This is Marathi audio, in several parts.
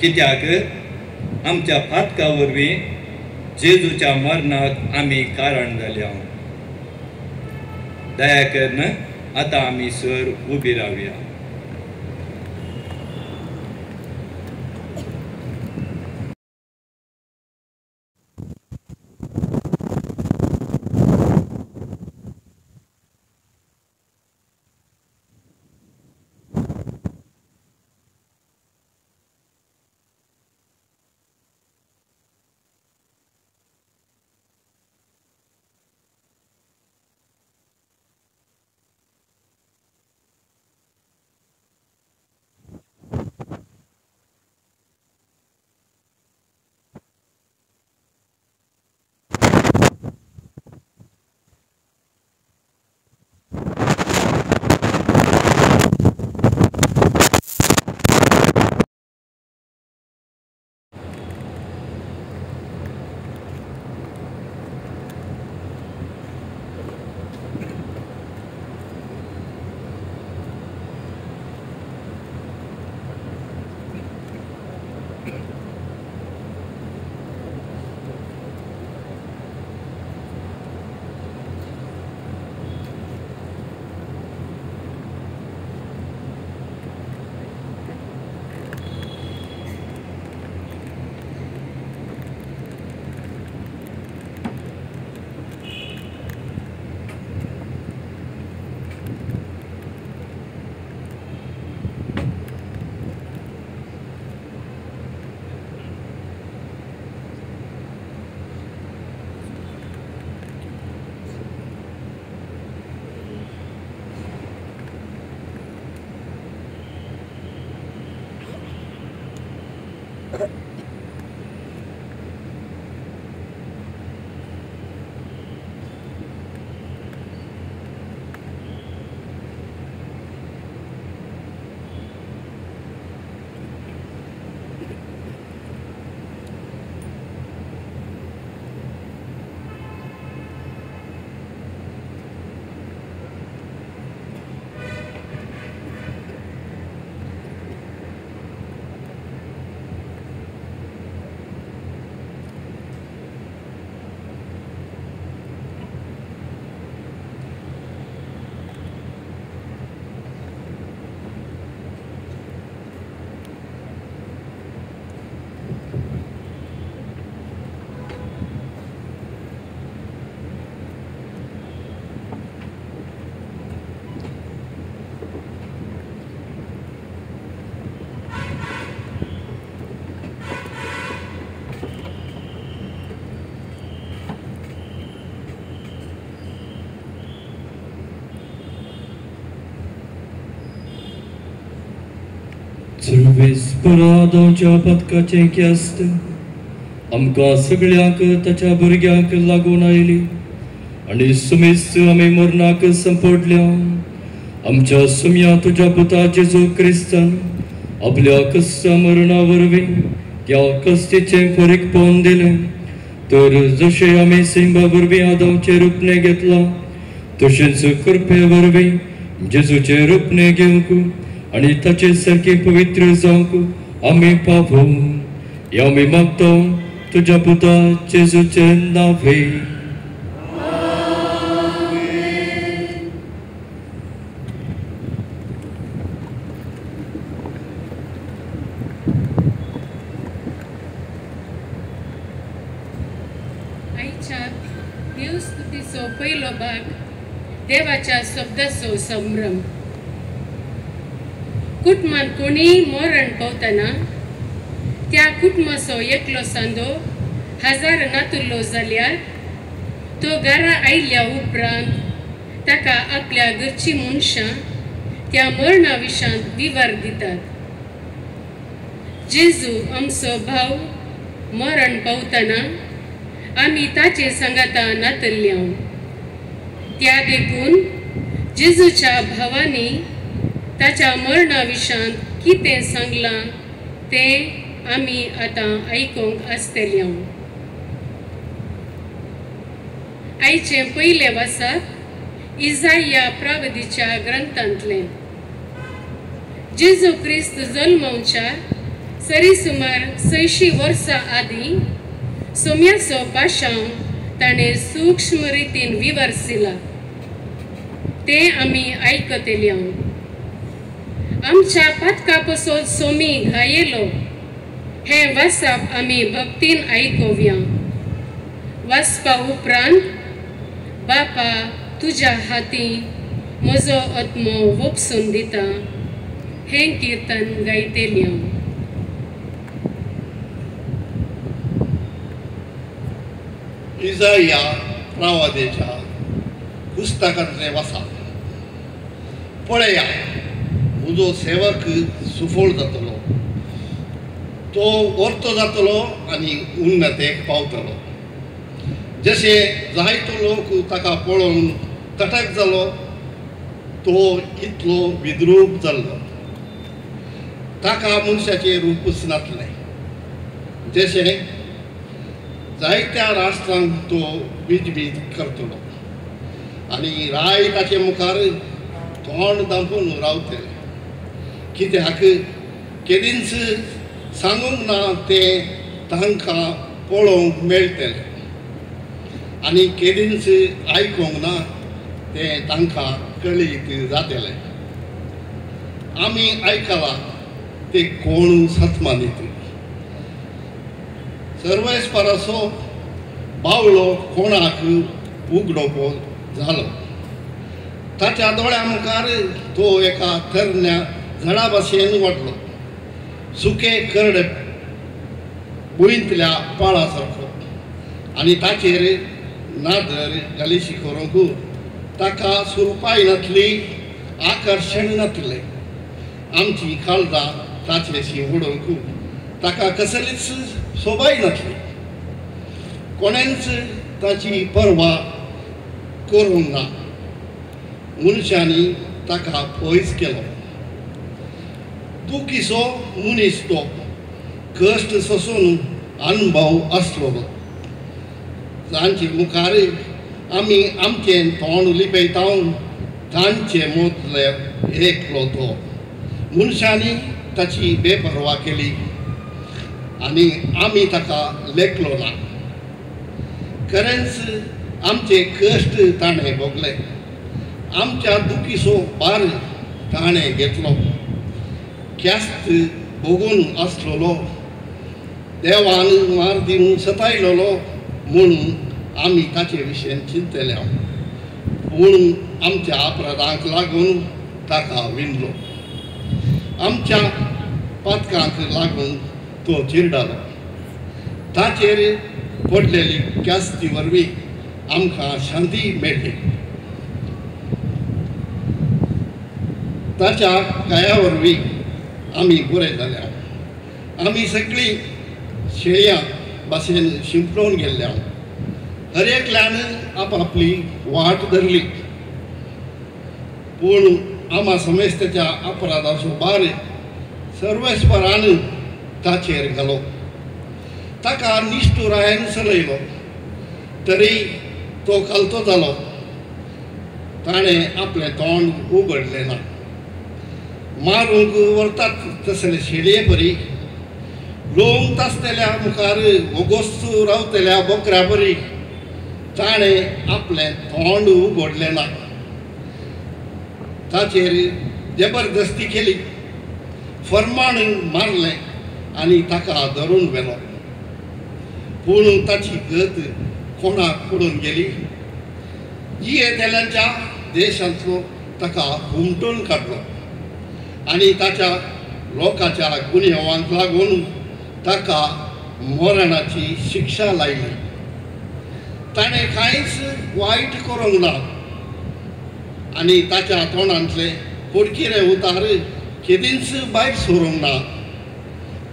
कित्याक आमच्या फातका वरवीं जेजूच्या मरणाक आमी कारण जाल्या। दया करून आता आमी सर उबी रावया। सर्वेस परादांच्या पदकाचें क्यास्त आमकां सगळ्यांक ताच्या भुरग्यांक लागून आयली आनी सुमेस्त आमी मरणाक संपडल्या। आमच्या सुम्या तुज्या पुता जेजू क्रिस्तान आपल्या कस्ता मरणा वरवीं ह्या कस्तीचें फरीकपण दिलें, तर जशें आमी सिंबा वरवीं आदामचें रुपणें घेतलां तशेंच कृपे वरवीं जेजूचें रुपणें घेवंक आनी ताचे सारके पवित्र जावंक आमी पावूं ह्या आमी मागता तुज्या पुता जेजूचे नांवे। आयच्या देवस्तुतीचो पयलो भाग देवाच्या शब्दाचो संभ्रम। कुटुंबान कोणीय मरण पावतना त्या कुटुंबाचो एकलो सांदो हजार नातुल्लो जाल्यार तो घरा आयिल्ल्या उपरांत ताका आपल्या घरची मनशां त्या मरणा विशांत विवर दितात। जेजू आमचो भाव मरण पावतना आमी ताचे सांगाता नातल्ल्या, त्या देखून जेजूच्या भावांनी ताच्या मरणा विशांत कितें सांगलां तें आमी आतां आयकूंक आसतल्या। आयचे पयले वाचप इसाया प्रवादीच्या ग्रंथांतलें। जेजू क्रिस्त जल्मावच्या सरी सुमार 600 वर्सां आदीं सोम्याचो पाशांव ताणें सूक्ष्म रितीन विवरसिला ते आमी आयकतल्या. आमच्या पातका पसोल सोमी घायेलो हे वाचप आमी भक्तीन आयकोव्या. वाचपा उपरांत बापा तुज्या हाती म्हजो आत्मो वोपसून दिता हें किर्तन गायतेल्या. इसाया प्रवादेच्या पुस्तकांतले वाचप. पळया, म्हजो सेवक सुफळ जातलो, तो वर्तो जातलो आनी उन्नतेक पावतलो. जशे जायतो लोक ताका पळोवन तटक जालो, तो इतलो विद्रूप जाल्लो. ताका मनशाचें रूपच नासलें. जशे जायत्या राष्ट्रांक तो विजबीज करतलो आनी राय ताचे मुखार तोंड दांपून रावतले. कित्याक केदींच सांगूंक ना तें तांकां पळोवंक मेळटलें आनी केदींच आयकूंक ना तें तांकां कळीत जातलें. आमी आयकलां ते कोण सत्मानीत. सर्वेस्पराचो बावलो कोणाक उगडोवपो जालो. ताच्या दोळ्या मुखार तो एका तरण्या झाडा भाशेन वडलो, सुके करडे बुळींतल्या पाळा सारको, आनी ताचेर नादर गालिशी करूंक ताका सुरपाय नासली, आकर्शण नासलें. आमची काळजां ताचेशी उडोवंक ताका कसलीच सोबाय नासली. कोणेंच ताची पर्वा करूंक ना. मनशांनी ताका पयस केलो. दुखीचो मनीस तो, कश्ट सोसून अनुभव आसलोलो. तांचे मुखार आमी आमचें तोंड लिपयता, तांचे मोतले एकलो तो. मनशांनी ताची बेपर्वा केली आनी आमी ताका लेखलो ना. खरेंच आमचे कश्ट ताणें भोगले, आमच्या दुखीचो भार ताणें घेतलो. ख्यास्त भोगून आसलोलो, देवान मार दिवन सतायलोलो म्हणून आमी ताचे विशयेन चिंतल्या. पूण आमच्या अपराधांक लागून ताका विणलो, आमच्या पातकांक लागून तो चिरडालो. ताचेर पडलेली ख्यास्ती वरवीं आमकां शांती मेळ्ळी. ताच्या गाया वरवीं आमी बरे जाल्या. आमी सगळीं शेळयां भाशेन शिंपडोवन गेल्ल्या. हर एकल्यान आपआपली वाट धरली. पूण आमा समेस्ताच्या अपराधाचो भार सर्वेस्परान ताचेर घालो. ताका निश्ठुरायेन चलयलो, तरी तो कालतो जालो. ताणें आपलें तोंड उगडलें ना. मारूंक व्हरतात तसले शेळये परी, लोंवंक तासतल्या मुखार ओगोस्तू रावतल्या बोकऱ्या परी ताणें आपलें तोंड उगडलें ना. ताचेर जबरदस्ती केली, फर्माण मारलें आनी ताका धरून व्हेलो. पूण ताची गत कोणाक पडून गेली. येतेल्यांच्या देशांतलो ताका हुमटून काडलो आनी ताच्या लोकांच्या गुन्यांवांक लागून ताका मरणाची शिक्षा लायली. ताणें कांयच वायट करूंक ना आनी ताच्या तोंडांतले कुडकिरे उतार केदींच भायर सरूंक ना.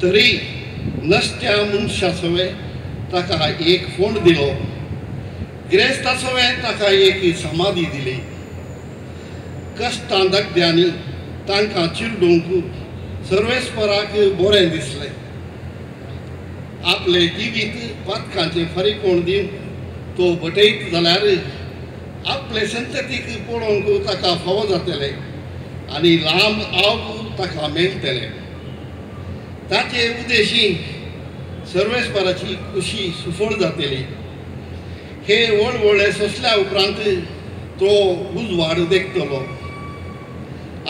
तरी नश्ट्या मनशासोवे ताका एक फोंड दिलो, गिरेस्तासोवे ताका एक समाधी दिली. कश्टां दगद्यांनी तांकां चिरडूंक सर्वेस्पराक बरें दिसलें. आपले जिवीत पातकांचे फारीकवण दिवन तो भटयत जाल्यार आपले संततीक पळोवंक ताका फावो जातलें आनी लांब आवक ताका मेळटलें. ताचे उद्देशी सर्वेस्पराची खुशी सुफळ जातली. हे व्हडले सोंसल्या उपरांत तो उजवाड देखतलो.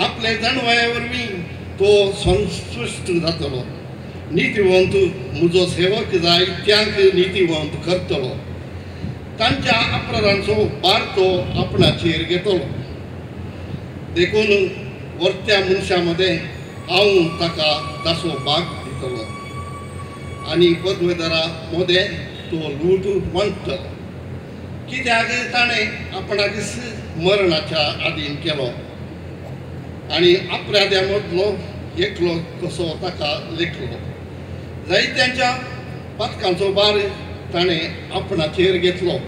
आपले जाणवया वरवीं तो संतुश्ट जातलो. नितीवंत म्हजो सेवक जाय त्यांक नितीवंत करतलो. तांच्या अपराधांचो भार तो आपणाचेर घेतलो. देखून वर्त्या मनशा मध्ये हांव ताका ताचो भाग दितलो आनी पदवेदारा मदें तो लूट मांडटलो. कित्याक ताणें आपणाकच मरणाच्या आधीन केलो आनी अपराध्या मदलो एकलो कसो ताका लेखलो. जायत्यांच्या पातकांचो भार ताणें आपणाचेर घेतलो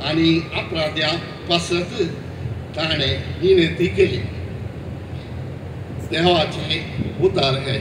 आनी अपराध्या पासत ताणें विनंती केली. देवाचे उद्धार है.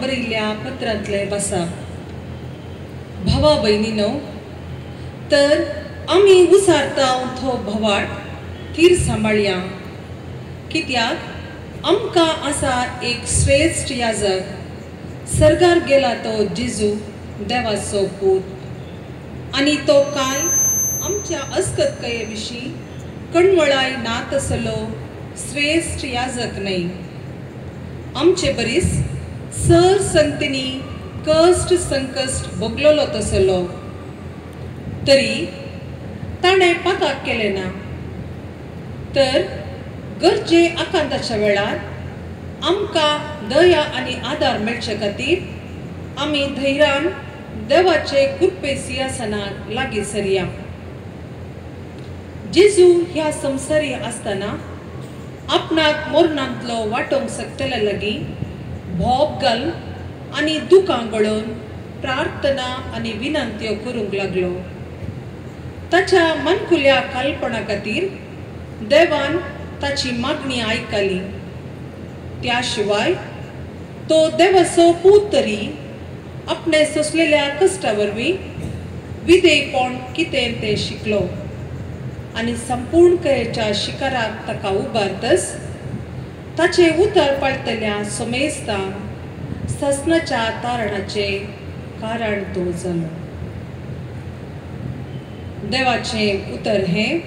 बरिल्ल्या पत्रांतले बसा भावा भयणीनो तर आमी उसारता तो भवाट थीर सांबाळया कित्याक आमकां आसा एक श्रेष्ठ याजक सर्गार गेला तो जेजू देवाचो पूत आनी तो काय आमच्या अस्कतकाये विशीं कणवळाय ना तसलो श्रेष्ठ याजक न्हय आमचे बरीस सर संतींनी कश्ट संकश्ट भोगलोलो तसलो तरी ताणें पाताक केलें ना तर गरजे आकांताच्या वेळार आमकां दया आनी आदार मेळचे खातीर आमी धैर्यान देवाचे कृपे सिंहासनाक लागीं सरया जेजू ह्या संवसारी आसतना आपणाक मोरणांतलो वांटोवंक शकतल्या लागीं भोब घाल आनी दुखां गळोवन प्रार्थना आनी विनंत्यो करूंक लागलो ताच्या मनकुल्या कालपणा खातीर देवान ताची मागणी आयकली त्या शिवाय तो देवाचो पूत तरी आपणे सोंसलेल्या कश्टा वरवीं विधेयपण कितें तें शिकलो आनी संपूर्ण कयेच्या शिखराक ताका उबारतस ताचे उतर पाळटल्या सोमेस्तान ससनाच्या तारणाचे कारण तो जालो देवाचें उतर हें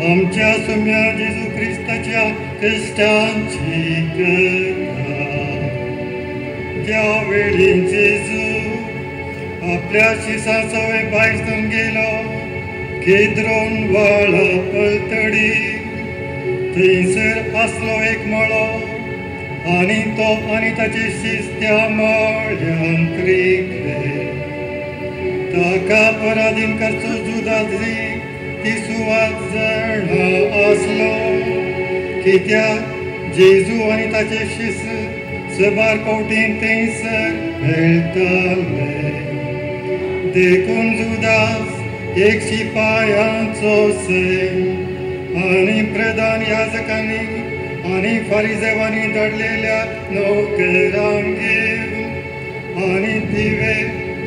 आमच्या सम्या जेजू ख्रिस्ताच्या कश्टांची कथा त्या वेळी जेजू आपल्या शिसासवे भायर गेलो केद्रोन व्हाळा पलतडी थंयसर आसलो एक मळो आनी तो आनी ताचे शिस त्या मळ्यांत रिगले ताका पराधीन करचो जुदाजी ती सुवात जाणा आसलो कित्याक जेजू आनी ताचे शिस सबार कवटीन थंयसर मेळटाले देखून जुदास एक शिपायांचो सैम आनी प्रधान याजकांनी आनी फारिजेवांनी धाडलेल्या नौकरांक घेवन आनी दिवे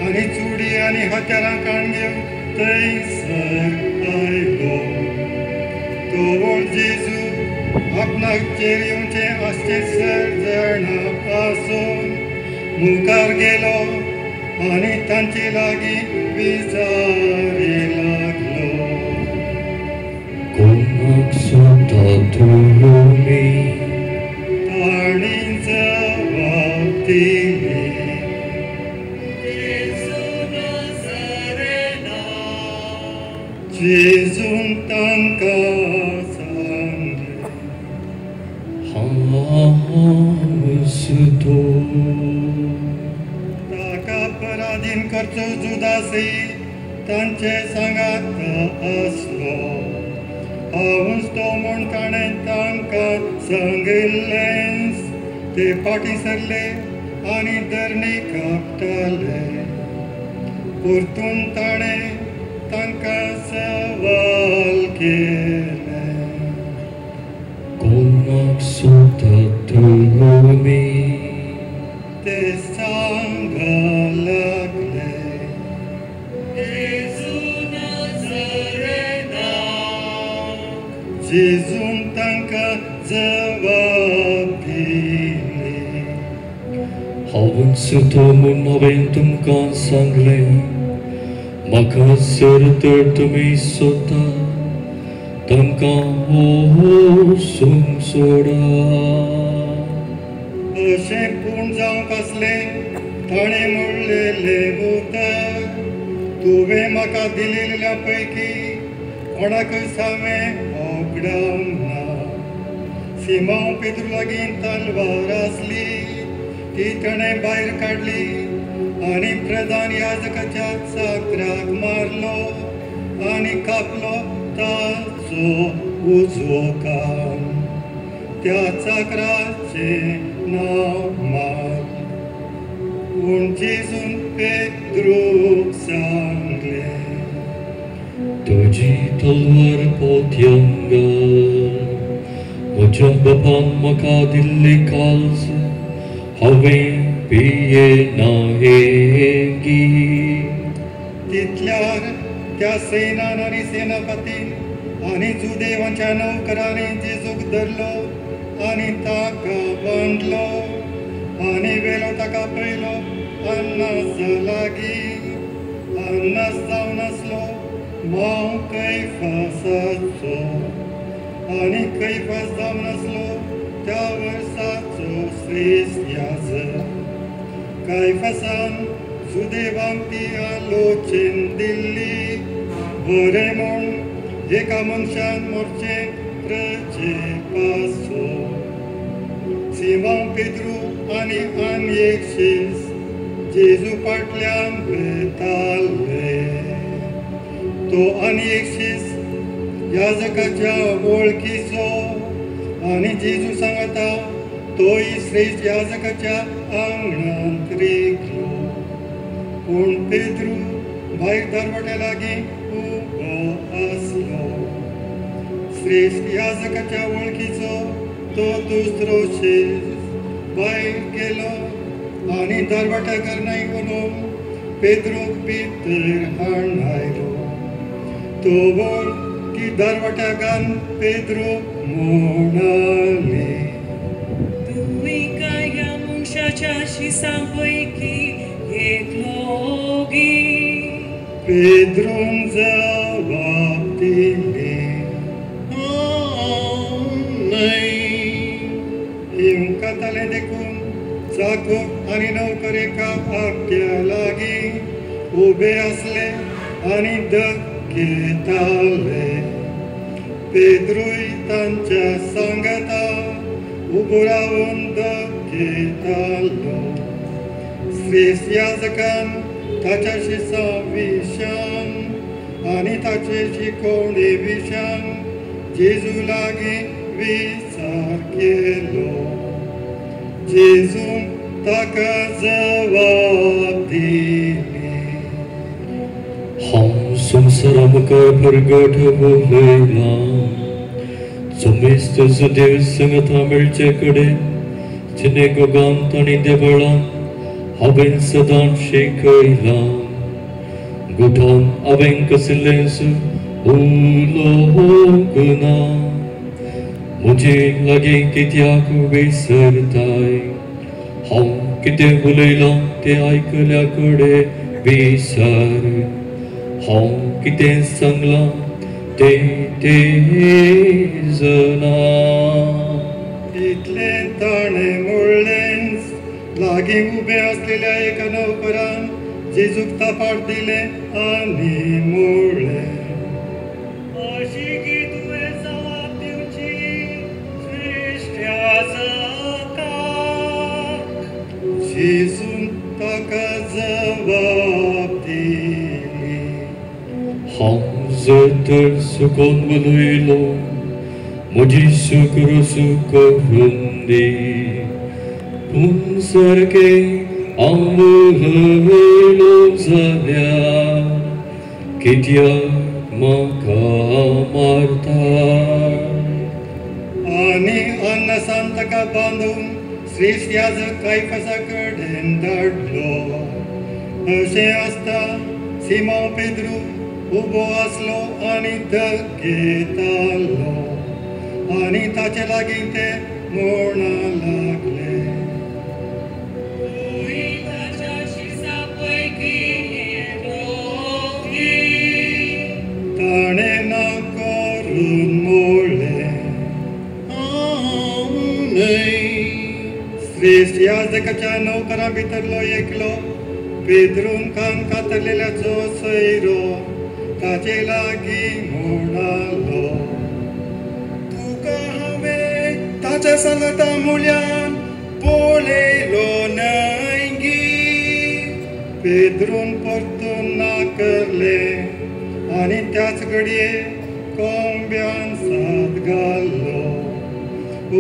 आनी चुडी आनी हत्यारां काण घेवन थंयसर आयलो तो जेजू आपणाक चेर येवचें आसचें सर जाणा पासून मुखार गेलो आणि तांचे लागीं विचारी लागलो कोणाक सुद्धा तुमी ताणी जबाब दिली जेजून तांकां सांगलें सुतो ताका पराधीन करचो जुदासय तांचे सांगात आसलो हांवूच तो म्हूण ताणें तांकां सांगिल्लें ते फाटीं सरले आनी धरणीक आपटाले परतून ताणें तांकां सवाल केले कोणाक सुद्धा तुमी ते सांगा लागले जेजून तांकां जबाब दिले हांवून सुतो म्हूण हांवें तुमकां सांगलें म्हाका जर तर तुमी सोदता तांकां वचूंक सोडा अशें पूण जावंक आसलें ताणें म्हणलेलें उतर तुवें म्हाका दिलेल्या पैकी कोणाकय सामें ओगडावंक ना सिमोन पेद्रू लागीं तलवार आसली ती ताणें भायर काडली आनी प्रधान याजकाच्या चाकराक मारलो आनी कापलो ताचो उजवो कान त्या चाकराचें नांव मार्क पूण जेजून पेद्रूक सांगलें तुजी तलवार पोत्यांत घाल म्हज्या बापान म्हाका दिल्ली काल्स हांवें पियेना हेंगी तितल्यार त्या सैनान आनी सेनापतीन आनी जुदेवांच्या नौकरांनी जेजूक धरलो आनी ताका बांदलो आनी वेलो ताका पयलो अन्नासा लागीं अन्नास जावन आसलो मांव कैफासाचो आनी कैफास जावन आसलो त्या वर्साचो श्रेष्ठ याजक कैफासान सुदेवांक ती आलोचन दिल्ली बरें म्हूण एका मनशान मोरचें प्रजे पासून सिमोन पेद्रू आनी आनी एक शिस जेजू फाटल्यान वेताले तो आनी एक शिस याजकाच्या वळखीचो आनी जेजू सांगता तोय श्रेष्ठ याजकाच्या आंगणांत रेखलो पूण पेद्रू भायर दरवाट्या लागीं उबो आसलो श्रेष्ठ याजकाच्या वळखीचो तो दुसरो शिस भायर गेलो आनी दरवाट्याकार नाही म्हणून पेद्रूक भितर हाडलो तो वळ ती दरवाट्याकान पेद्रूक म्हणाली तुमी काय ह्या मनशाच्या शिसांपैकी एकलोगी पेद्रून जबाब दिले हिमकाताले देखून चाकर आनी नौकर एका आग्या लागीं उबे आसले आनी घेताले पेद्रूय तांच्या सांगता उबो रावन घेतालो श्रेष्ठ याजकान ताच्या शिसा विशान आनी ताचे शिकोवणे विशान जेजू लागीं विचार केलो जेजून ताका जबाब दिले हांव संवसारा मुखार परगट उलयलां समेस्त सुदेव संगता मेळचे कडेन सिनेगोगांत आनी देवळांत हांवें सदांच शिकयलां गुठान हांवें कसलेंच उलोवंक ना म्हजे लागीं कित्याक विसरताय हांव कितें उलयलां तें आयकल्या कडेन विचार हांव कितें सांगलां तें जाणा इतलें ताणें म्हणलें लागीं उबें आसलेल्या एका नोकरान जेजूक तापाट दिलें आनी म्हणलें अशी की तुवें जबाब दिवची श्रेश्ठ्याचकाक जेजून ताका जबाब दिली हांव जर तर चुकोन उलयलो म्हजी सूख रुसू करून दी पूण सारकें हांव उलयलो जाल्यार कित्याक म्हाका मारता आनी अन्नसान ताका बांदून श्रेश्ठ याजक कायफासा कडेन धाडलो अशें आसता सिमोन पेद्रू उबो आसलो आनी घेतालो आनी ताचे लागीं ते म्हणा लागले ताणें ना करून म्हणलें हांव न्हय श्रेश्ठ याजकाच्या नोकरां भितरलो एकलो पेद्रून कान कातरलेल्याचो सैरो ताचे लागीं म्हणालो तुका हांवें ताच्या सांगता मूल्यान पळयलो न्हय गी पेद्रून परतून नाकारलें आनी त्याच घडये कोंब्यान साद घालो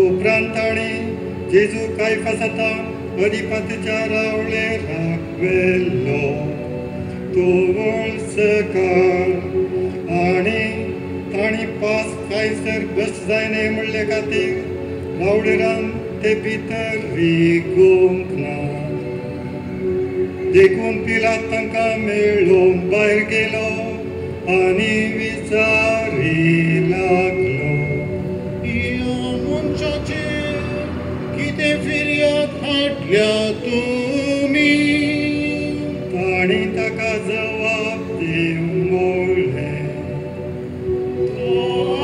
उपरांत ताणें जेजू कायफासाता अधिपतीच्या रावळेराक व्हेल्लो तो वळ सकाळ आनी ताणी पास कांयसर बस जायने म्हणले खातीर रावळेरान ते भितर विगोवंक ना देखून पिलात तांकां मेळोवंक भायर गेलो आनी विचारी लागलो ह्या मनशाचेर कितें फिर्याद हाडल्या तुमी ताणी ताका जबाब दिवंक म्हणलें तो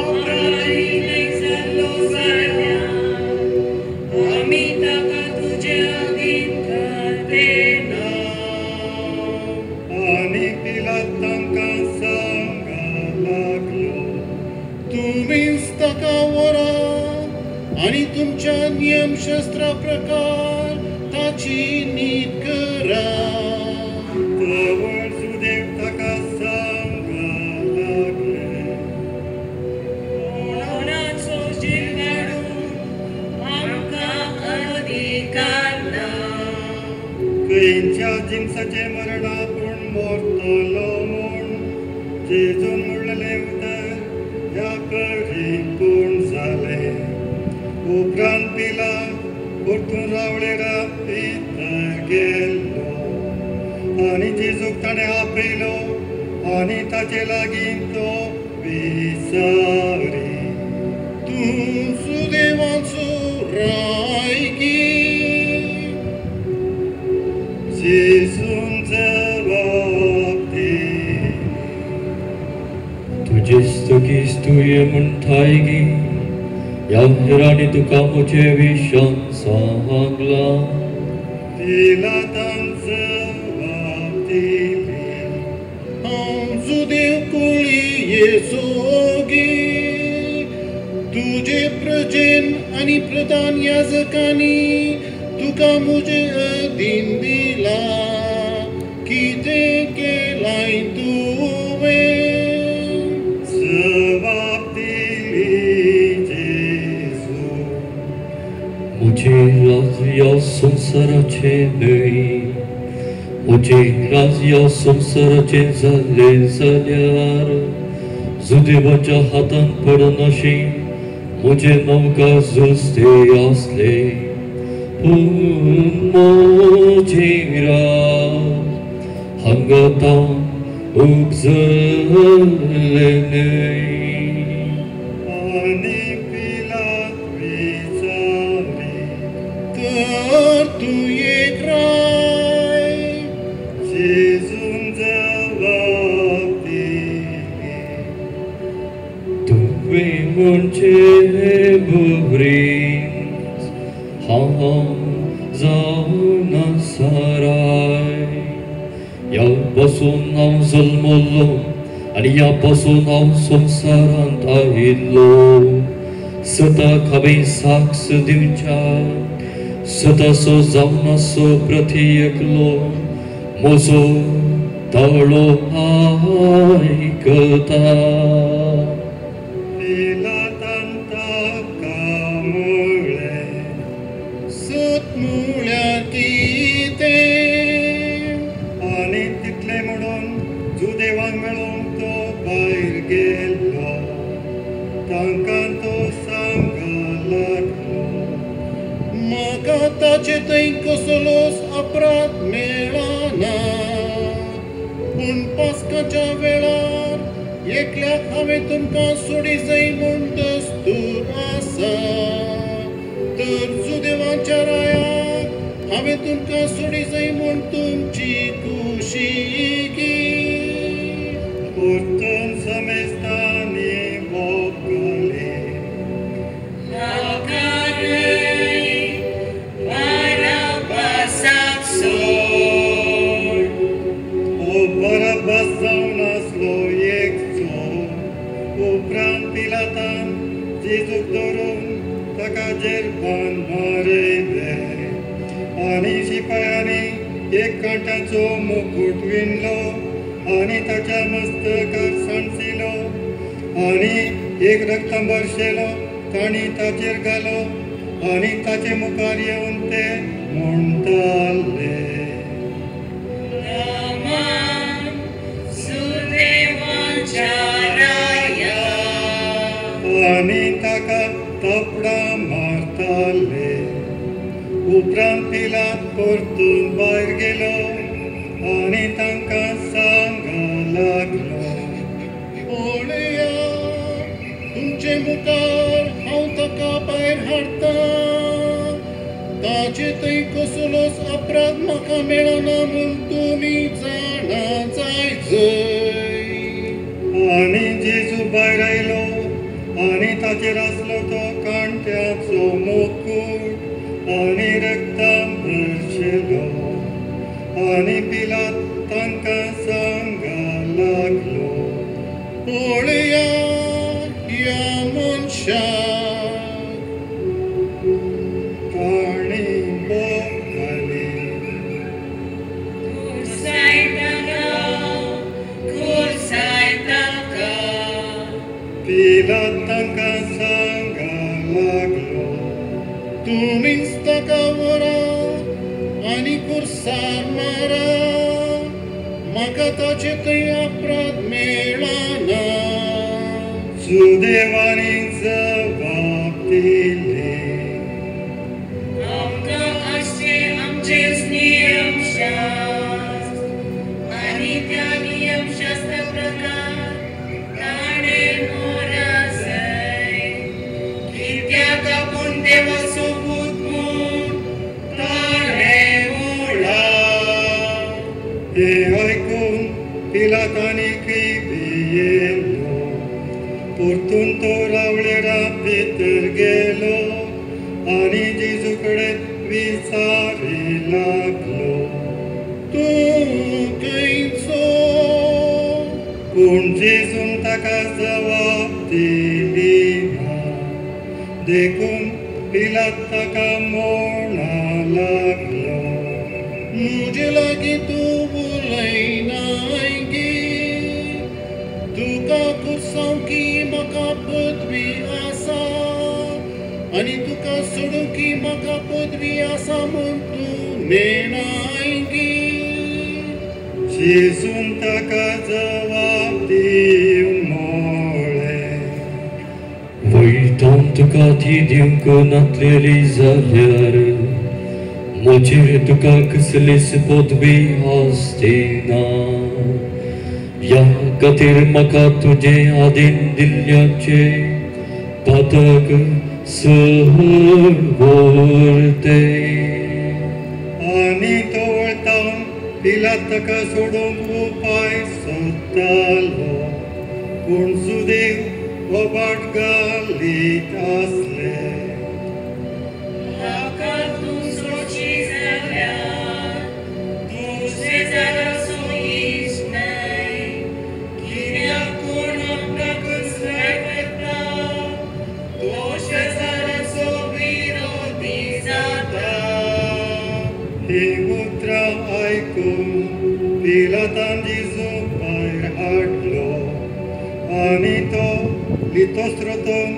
अपराधी जाल्लो जाल्यार आमी ताका तुजे अधीन करना आनी पिलात तांकां सांगा लागलो तुमीच ताका व्हरा आनी तुमच्या नियमशास्त्रा प्रकार ताची नीत करा तवळ सुदेव ताका सांगा लागले कोणाचो जीव काडून आमकां अधिकार ना खंयच्या जिन्साचे मरणा पूण मरतलो म्हूण जेजून म्हणलेलें उतर ह्या करीन पूण जालें उपरांत पिला परतून रावळेरा भितर गेल्लो आनी जेजूक ताणें आपयलो आनी ताचे लागीं तो विचारी तूं सुदेवाचो रायगी जेजून जबाब दिली तुजे स्तुकीस तुये म्हणटाय गी ह्या हेरांनी तुका म्हजे विशयान सांगलां पिलातान जबाब दिली हांव सुदेव कोळी येसोगी तुजे प्रजेन आनी प्रधान याजकांनी तुका म्हजे अधीन दिला कितें केलाय तुवें जबाब दिली जेजू म्हजे राज ह्या संवसाराचें न्हय म्हजे राज ह्या संवसाराचें जालें जाल्यार सुदेवाच्या हातान पडन अशें म्हजे नमका जुस्ते आसले पूण म्हजे राज हांगा उपजलें न्हय आनी पिलात विचारी तर तूं एक Vimunche buvris ham zauna sarai. यापासून हांव जल्मलो आनी यापासून हांव संवसारांत आयिल्लो सदांच हांवें साक्ष दिवच्या सदांचो जावन आसो प्रती एकलो म्हजो ताळो आयकता. ताचे थंय कसलोच अपराध मेळना पूण पास्काच्या वेळार एकल्याक हांवें तुमकां सोडी जाय म्हूण दस्तूर आसा तर सुदैवाच्या रायाक हांवें तुमकां सोडी जाय म्हूण तुमची खुशी परतून समेस्तांनी बोगले बराब्बास जावन आसलो एकचो उपरांत पिलातान जेजूक धरून ताका जेरबान मारयले आनी शिपायांनी एक कांटाचो मुकुट विणलो आनी ताच्या मस्तकार सांडसिलो आनी एक रक्तंबर शेलो तांणी ताचेर घालो आनी ताचे मुखार येवन ते म्हणटाले आनी ताका तपडां मारताले. उपरांत पिलात परतून भायर गेलो आनी तांकां सांगा लागलो पळया तुमचे मुखार हांव ताका भायर हाडटा ताचे थंय कसलोच अपराध म्हाका मेळना म्हूण तुमी जाणा जायचय. आनी जेजू भायर आयलो आनी ताचेर आसलो तो कांट्याचो मुकुट आनी रक्तांबर शेलो आनी पिलात तांकां सांगा लागलो पळया ह्या मनशाक. तांणी बोग घाली पिलात तांकां सांगा लागलो तुमीच ताका व्हरा आनी कुर्सार मारा म्हाका ताचे थंय अपराध मेळना. सुदैवानी जबाब दिले आमकां आमचेच नियमशास्त्र आनी त्या नियमशास्त्र प्रकार ताणें मोरा जाय कित्याक आपूण देवाचो पूत म्हूण ताणें मोडला. हे आयकून पिलातांनी भियेलो परतून तो रावळेरा भितर गेलो आनी जेजू कडेन विचारी लागलो तूं खंयचो. पूण जेजून ताका जबाब दिना देखून पिलात ताका म्हणा लागलो म्हजे लागीं तूं उलयनाय गे तुका कुर्सांवकी म्हाका पदवी आसा आनी तुका सोडूंकी म्हाका पदवी आसा म्हूण तूं नेणाय गे. जेजून ताका जबाब दिवन म्हळें वैतान तुका ती दिवंक नासलेली जाल्यार म्हजेर तुका कसलीच पदवी आसना. या खातीर म्हाका तुजे आदीन दिल्ल्याचे पदक सुरवरते. आनी तो वळतावन पिलात ताका सोडूंक उपाय सोदतालो पूण सुदैव ओबाट घालीत आसले. म्हाका तूं सोडची जाल्यार तुजे जागा सोयीच नाय. कित्याक कोण आपणाक सुराय करता तो शेजाऱ्याचो विरोधी जाता. ही उतरां आयकून पिलातान जेजू भायर हाडलो आनी तो लिथोस्त्रोतून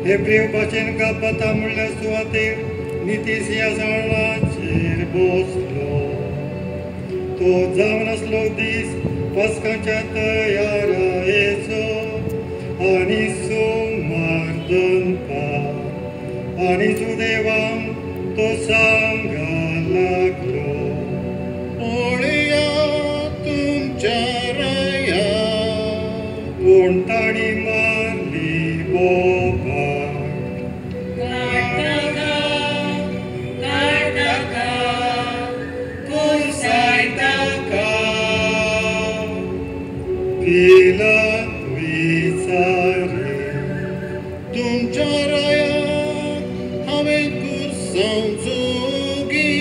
हेब्रेव भाशेन गप्पता म्हणल्या सुवातेर निती सिंहासनाचेर बसलो. तो जावन आसलो दीस पास्काच्या तयारेचो आनी सुमार दनपार आनी सुदैवान तो सांगा लागलो. पळया तुमच्या राया. पूण ताणी मारली बोबाड. पिलात विचारे. तुमच्या रायाक हांवें कुर्सांव जोगी.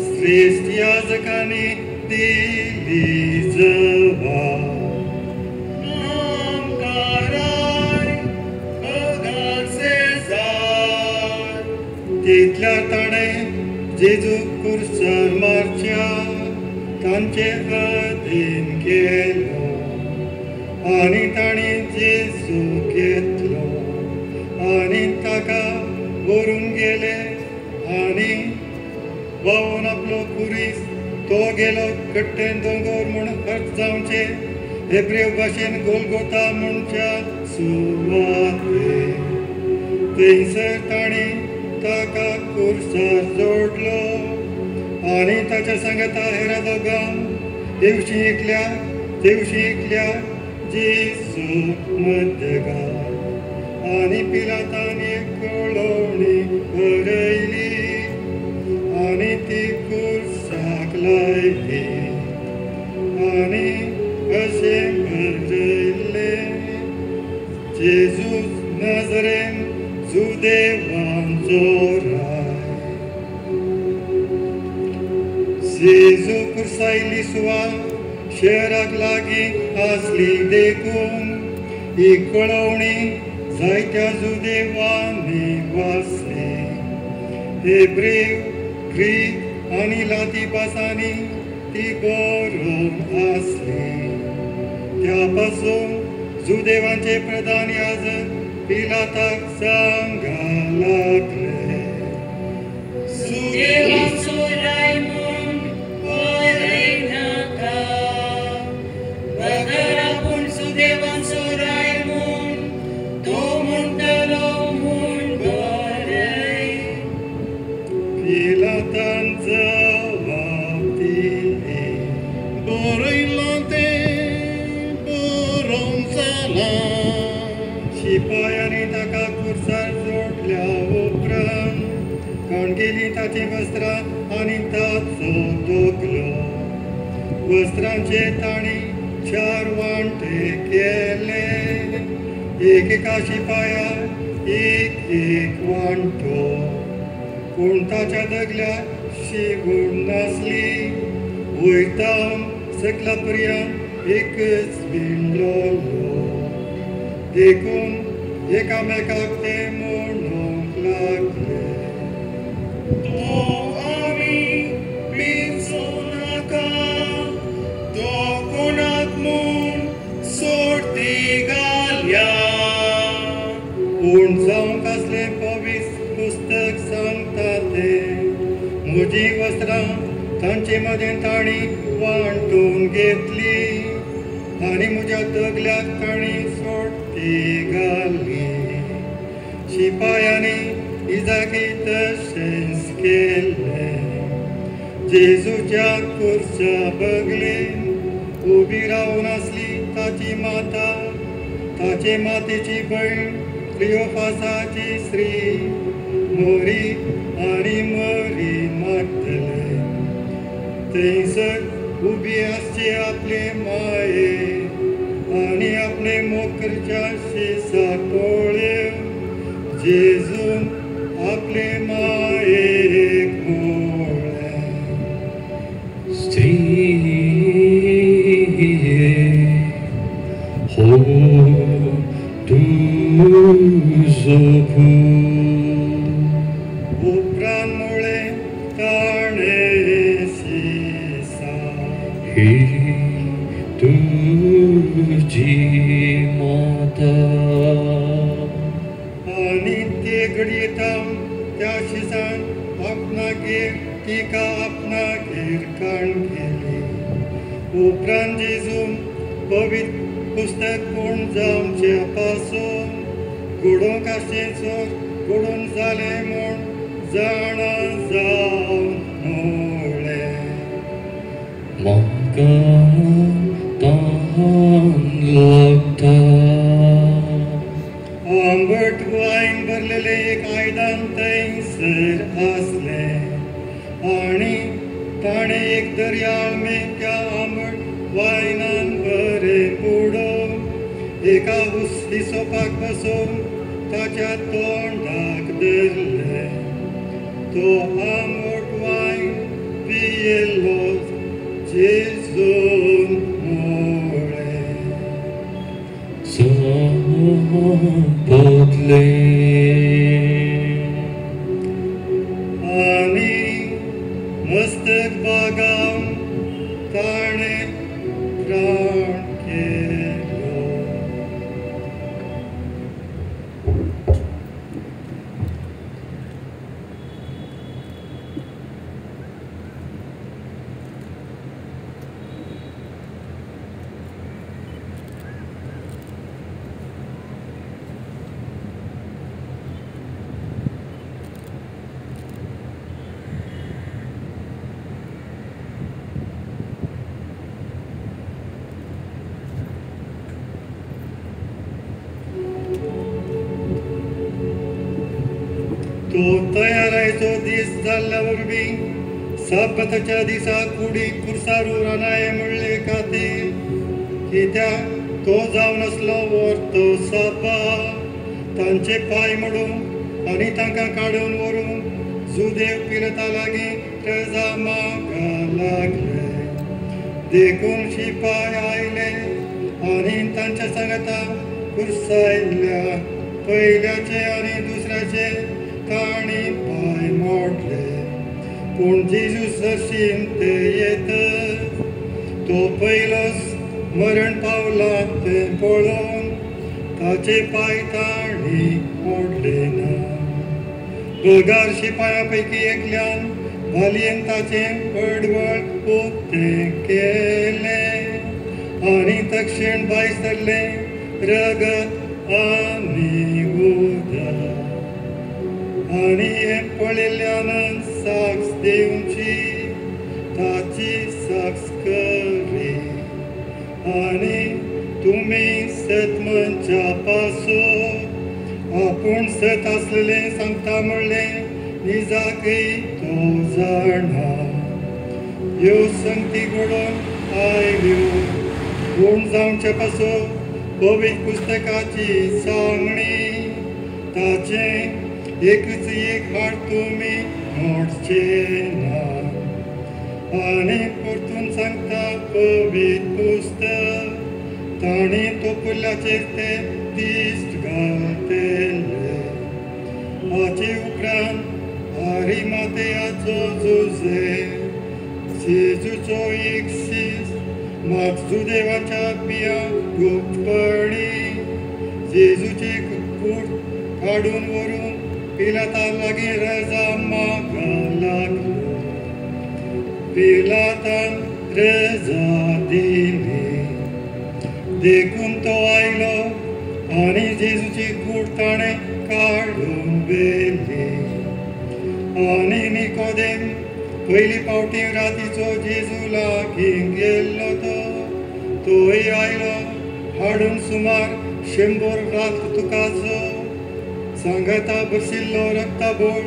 श्रेष्ठ याजकांनी दिली जबाब. तितल्यार ताणें जेजू कुर्सार मारच्या तांचे अधीन केलो आनी ताणी जेजू घेतलो आनी ताका व्हरून गेले आनी वावून आपलो कुरीस तो गेलो कट्टेन दोंगर म्हूण खर्च जावचे हेब्रेव भाशेन गोलगोता म्हणच्या सुवातेर. थंयसर ताणी ताका कुर्सार जोडलो आनी ताच्या सांगता हेर दोगांक दिवशी इकल्या जेजू मध्य घाल. आनी पिलातान एक कळवणी बरयली आनी ती कुर्साक लायली आनी अशें बरयल्ले. जेजू नाजरेन जुदेवांचो राय. जेजू कुर्सायली सुवात शहराक लागीं आसली देखून ही कळवणी जायत्या जुदेवांनी वाचली. हेब्रेव, ग्रीक आनी लाती भासांनी ती बरोवन आसली. त्या पासून जुदेवांचे प्रधान याजक पिलाताक सांगा लागले. सुदेवाचो राय म्हूण बरयनाका. अगर आपूण सुदेवाचो राय म्हूण तो म्हणटलो म्हूण बरय. पिलातान जबाब दिले. बरयलां तें बरोवन जालां. शिपायांनी ताका कुर्सार जोडल्या उपरांत कणगेली ताची वस्त्रां आनी ताचो तोकलो. वस्त्रांचे ताणी 4 वांटे केले. एकेका शिपायाक एक वांटो. पूण ताच्या दगल्यार शिगूण नासली. वयता सकला पर्यंत एकच विणलोलो. देखून एकामेकाक ते म्हणूंक लागले. तो आमी पिचो नाका. तो कोणाक म्हूण सोडती घालया. पूण जावंक असलें पवित्र पुस्तक सांगता ते म्हजी वस्त्रां तांचे मदें ताणी वांटून घेतली आनी म्हज्या तगल्याक ताणी सोडती घाली. शिपायांनी इजाकी तशेंच केलें. जेजूच्या कुर्सा बगलेन उबी रावन आसली ताची माता, ताचे मातेची भयण क्लियोफासाची स्त्री मोरी आनी मरी मागतले. थंयसर उबी आसचे आपले माये आणि आपले मोकरच्या शिसाकोळे जेजून आपले मायेक मोळे स्त्री हो तुझो उपरान मुळे ताणे शिसा ही तुझी माता आणि ते घडयेता त्या शिसान आपणागेर तिका आपणागेर काण केली उपरांत जेजून पवित्र पुस्तक कोण जावचे पासून घडोवंक आशेचो घडोवन जालें म्हूण जाणा जावन मोळे म्हाका तान लागता आंबट वायन भरलेले एक आयदान थंयसर आसलें आनी ताणें एक दर्याळ मेळ त्या आंबट वायनान बरें बुडोवन एका हिसोपाक बसोवन ताच्या तोंडाक धरलें तो आंबट वायन पियेलो जेजून मोळे संपले आनी मस्तक बागावन ताणें प्राण केलो तो तयारायचो दीस जाल्ल्या वरवीं साबताच्या दिसा कुडी कुर्सारू रानाये म्हणले खातीर कित्याक तो जावन असलो व्हरतो सापा तांचे पाय मोडून आनी तांकां काडून व्हरून जुदेव पिरता लागीं रजा मागा लागले देखून शिपाय आयले आनी तांच्या सांगता कुर्सायल्ल्या पयल्याचे आनी दुसऱ्याचे ताणी पाय मोडले पूण जेजू सरशीन ते येत तो पयलोच मरण पावला ते पळोवन ताचे पाय ताणी मोडले ना गोगार शिपाया पैकी एकल्यान भालयेन ताचे पडवळ उक्तें केलें आनी तक्षण भायर सरलें रगत आनी उदक आनी हें पळयल्यान साक्ष दिवची ताची साक्ष करी आनी तुमी सतमनच्या पासून आपूण सत आसलेलें सांगता म्हणलें निजाकय तो जाणा ह्यो संगती घडोवन आयल्यो पूण जावचे पासून पवित्र पुस्तकाची सांगणी ताचें एकच एक हाड तुमी मोडचे ना आनी परतून सांगता पवित्र पुस्तक ताणी तोपुल्ल्याचेर ते दिश्ट घालतेले हाचे उपरांत आरिमातेयाचो जुजे जेजूचो एक शीस मागजुदेवाच्या पिया गुप्तपणी जेजूची कूड काडून व्हरून पिलाता लागीं रजा मागा लागलो पिलातान रजा दिली देखून तो आयलो आनी जेजूची कूड ताणें काडून व्हेली आनी निकोदेम पयली फावटी रातीचो जेजू लागीं गेल्लो तोय आयलो हाडून सुमार 100 रात तुकाचो सांगता बशिल्लो रक्ताबोळ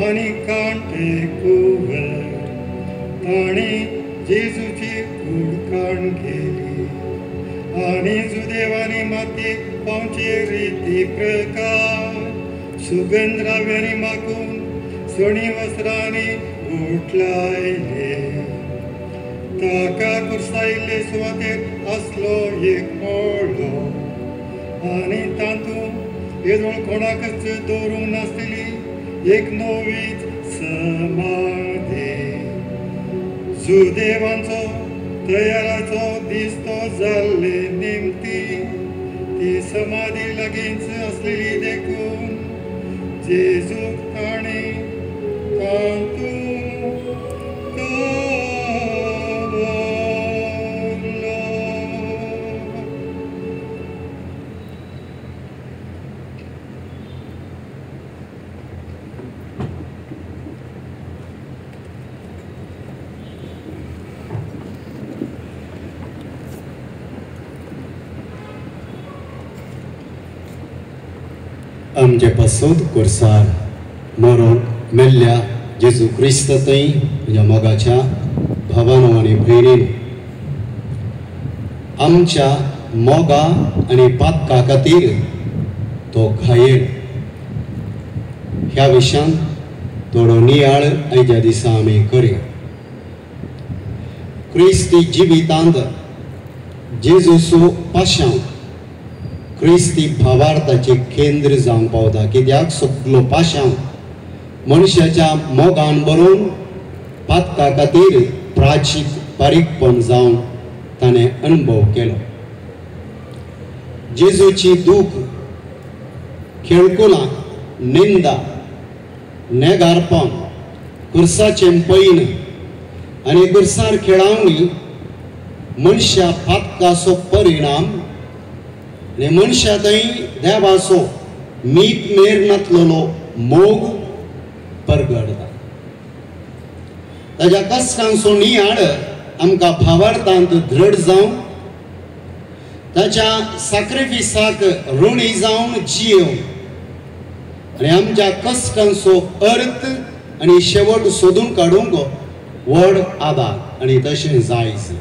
आनी कांटे कुंवर ताणी जेजूची कूड काण केली आणि सुदैवानी माते पावचे रीती प्रकार सुगंध द्रव्यानी मागून सोनी वस्त्रांनी उठलायले ताका कुर्सायल्ले सुवातेर असलो एक मोळो आणि तातूंत येदोळ कोणाकच दवरूंक नासलेली एक नवीच समाधी सुदैवांचो तयाराचो दीस तो जाल्ले निमती ती समाधी लागींच असलेली देखून जेजूक ताणें तातूंत आमचे पसूद कुर्सार मरून मेल्ल्या जेजू क्रिस्त थंय म्हज्या मोगाच्या भावानो आनी भयणीन आमच्या मोगा आनी पातका खातीर तो घायल ह्या विशयान थोडो नियाळ आयच्या दिसा आमी करया. क्रिस्ती जिवितांत जेजूचो पाशांव क्रिस्ती भावार्थाचे केंद्र जावंक पावता कित्याक सगलो पाशांव मनशाच्या मोगान भरून पातका खातीर प्राचीत बारीकपण जावन ताणें अनुभव केलो. जेजूची दूख खेळकुलां निंदा नेगारपण कुर्साचें पैन आनी कुर्सार खेळावणी मनशा पातकाचो परिणाम आनी मनशा थंय देवाचो मीठ मेर नातलेलो मोग परगडता. ताच्या कश्टांचो नियाळ आमकां भावार्थांत दृढ जावन ताच्या सॅक्रिफिसाक ऋणी जावन जियोवन आनी आमच्या कश्टांचो अर्थ आनी शेवट सोदून काडूंक व्हड आदार आनी तशें जायज.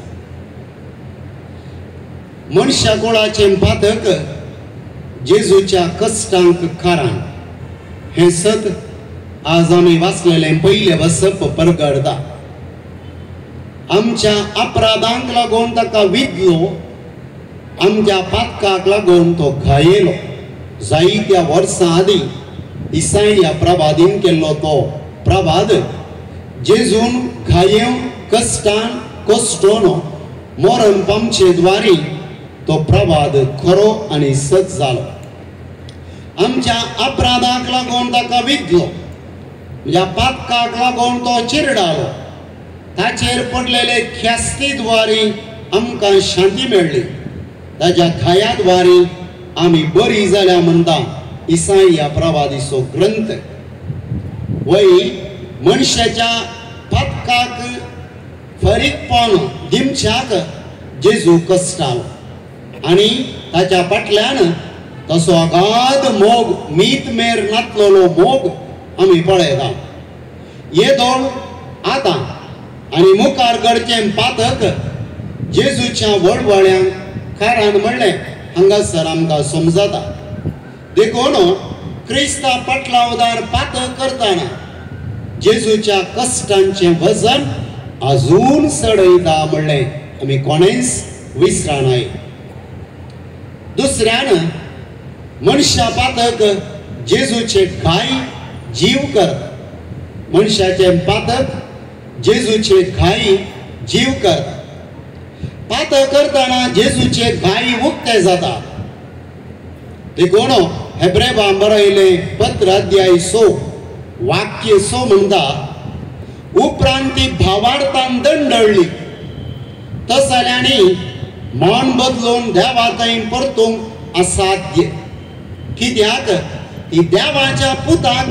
मनशा कुळाचें पातक जेजूच्या कश्टांक कारण हें सत आज आमी वाचलेलें पयलें वसप परगडता. आमच्या अपराधांक लागून ताका विधलो आमच्या पातकाक लागून तो घायेलो. जायत्या वर्सां आदीं इसाया प्रभादीन केल्लो तो प्रभाद जेजून घायेवन कश्टान कश्टोन मरण पामचे द्वारी तो प्रभाद खरो आनी सत जालो. आमच्या अपराधाक लागून ताका विधलो म्हणजे पातकाक लागून तो चिरडालो. ताचेर पडलेले ख्यास्ती द्वारी आमकां शांती मेळ्ळी. ताच्या खाया द्वारी आमी बरी जाल्या म्हणटा इसाया प्रभादीचो ग्रंथ. वय मनशाच्या पातकाक फरीकपण दिमच्याक जेजू कश्टालो आनी ताच्या फाटल्यान तसो अगाध मोग मीठ मेर नातलेलो मोग आमी पळयता. येदोळ आतां आनी मुखार घडचें पातक जेजूच्या वळवळ्यांक कारण म्हणलें हांगासर आमकां समजता. देखून क्रिस्ता पटलावदार पातक करतना जेजूच्या कश्टांचें वजन अजून चडयता म्हणलें आमी कोणेंच विसरनाय. दुसऱ्यान मनशा पातक जेजूचे घाय जीव करता. मनशाचें पातक जेजूचे घाई जीव करता. पातक करतना जेजूचे घाई उक्ते जाता. देखून हेब्रेवांक बरयलें पत्र अध्याय 6 वाक्य 6 म्हणटा उपरांत ती भावार्थान दंडळली तस जाल्यानी मन बदलून देवा थंय परतूंक असाध्य. कित्याक ती देवाच्या पुताक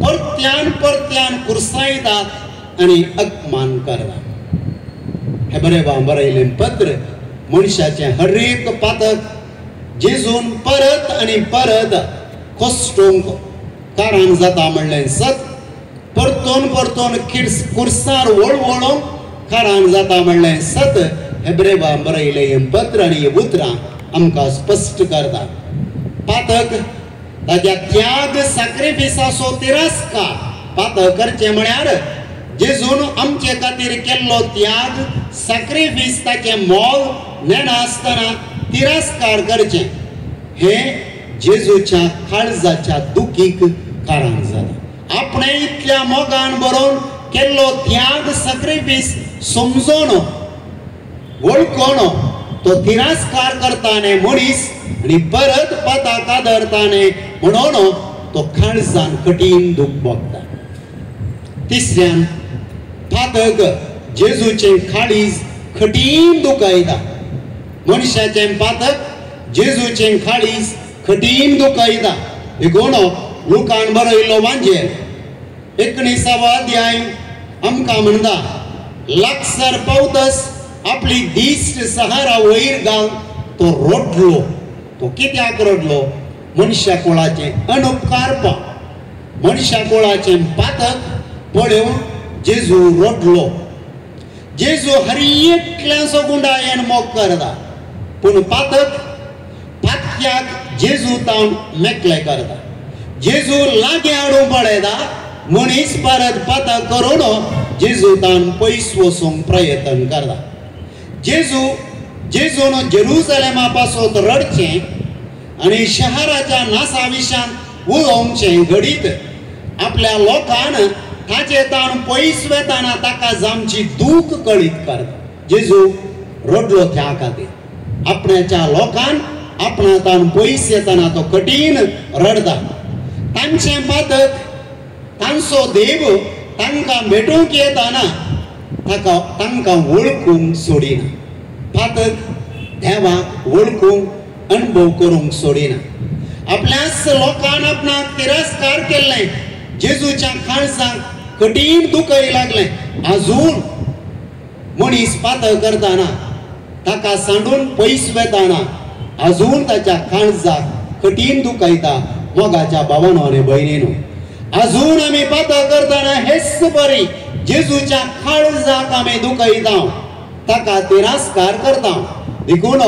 परत्यान परत्यान कुरसायतात आनी अपमान करतात. हेब्रेवांक बरयलें पत्र मनशाचें हरेक पातक जेजून परत आनी परत कश्टोवंक कारण जाता म्हणलें सत. परतून परतून कुर्सार वळवळोवंक कारण जाता म्हणलें सत. हेब्रेवा बरयले हे पत्र आनी हे उतरां आमकां स्पश्ट करता. पातक ताच्या त्याग सॅक्रिफिसाचो तिरस्कार पातक करचें म्हळ्यार जेजून आमचे खातीर केल्लो त्याग सॅक्रिफिस ताचें मोल नेना आसतना तिरस्कार करचें हे जेजूच्या काळजाच्या दुखीक कारण जालें. आपणे इतल्या मोगान बरोवन केल्लो त्याग सॅक्रिफिस समजून वळखून तो तिरस्कार करताने मनीस आनी परत पताक आदरताने म्हणून तो काळजान कठीण दूख भोगता. तिसऱ्यान पातक जेजूचें काळीज कठीण दुखयता. मनशाचें पातक जेजूचें काळीज कठीण दुखयता. देखून लुकान बरयल्लो वांजेल 19 अध्याय आमकां म्हणटा लागसार पावतस आपली दिश्ट सहारा वयर घाल तो रडलो. तो कित्याक रडलो? मनशा कुळाचें अनुपकार पाव मनशा कुळाचें पातक पळोवन जेजू रडलो. जेजू हर एकल्याचो गुंडायेन मोग करता पूण पातक पातक्याक जेजू तावन मेकळे करता. जेजू लागीं हाडून पळयता मनीस परत पातक करून जेजू तावन पयस वचूंक प्रयत्न करता. जेजून जेरुसलेमा पासत रडचें आनी शहराच्या नासा विशान उलोवचें घडीत आपल्या लोकान ताचे तावन पयस वेताना ताका जावची दूख कळीत करता. जेजू रडलो त्या खातीर आपणाच्या लोकान आपणा तावन पयस येताना तो कठीण रडता. तांचें पातक तांचो देव तांकां भेटूंक येताना तांकां वळखूंक सोडिना. पातक देवाक वळखूंक अनुभव करूंक सोडिना. आपल्याच लोकान आपणाक तिरस्कार केल्लें जेजूच्या काळजाक कठीण दुखय लागलें. आजून मनीस पातक करताना ताका सांडून पयस वेताना आजून ताच्या काळजाक कठीण दुखयता. मोगाच्या भावांनो आनी भयणींनो, आजून आमी पातक करताना हेच बरी जेजूच्या काळजाक आमी दुखयता, ताका तिरस्कार करता. देखून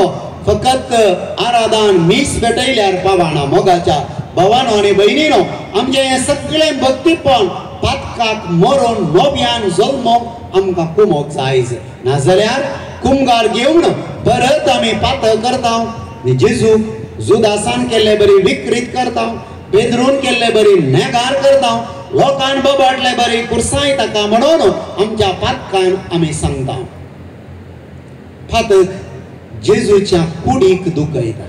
फकत आराधन मीस भेटयल्यार पावना. मोगाच्या भावांनो आनी भयणींनो, आमचें हें सगळें भक्तीपण पातकाक मरून नव्यान जल्मोवंक आमकां कुमोवंक जायज. नाजाल्यार कुमगार घेवन परत आमी पातक करता. जेजू जुदासान केल्ले बरी विकृत करता, पेद्रून केल्ले बरी नेगार करता, लोकान बोबाडले बरी कुरसाय ताका म्हणून आमच्या पातकान आमी सांगता. पातक जेजूच्या कुडीक दुखयता.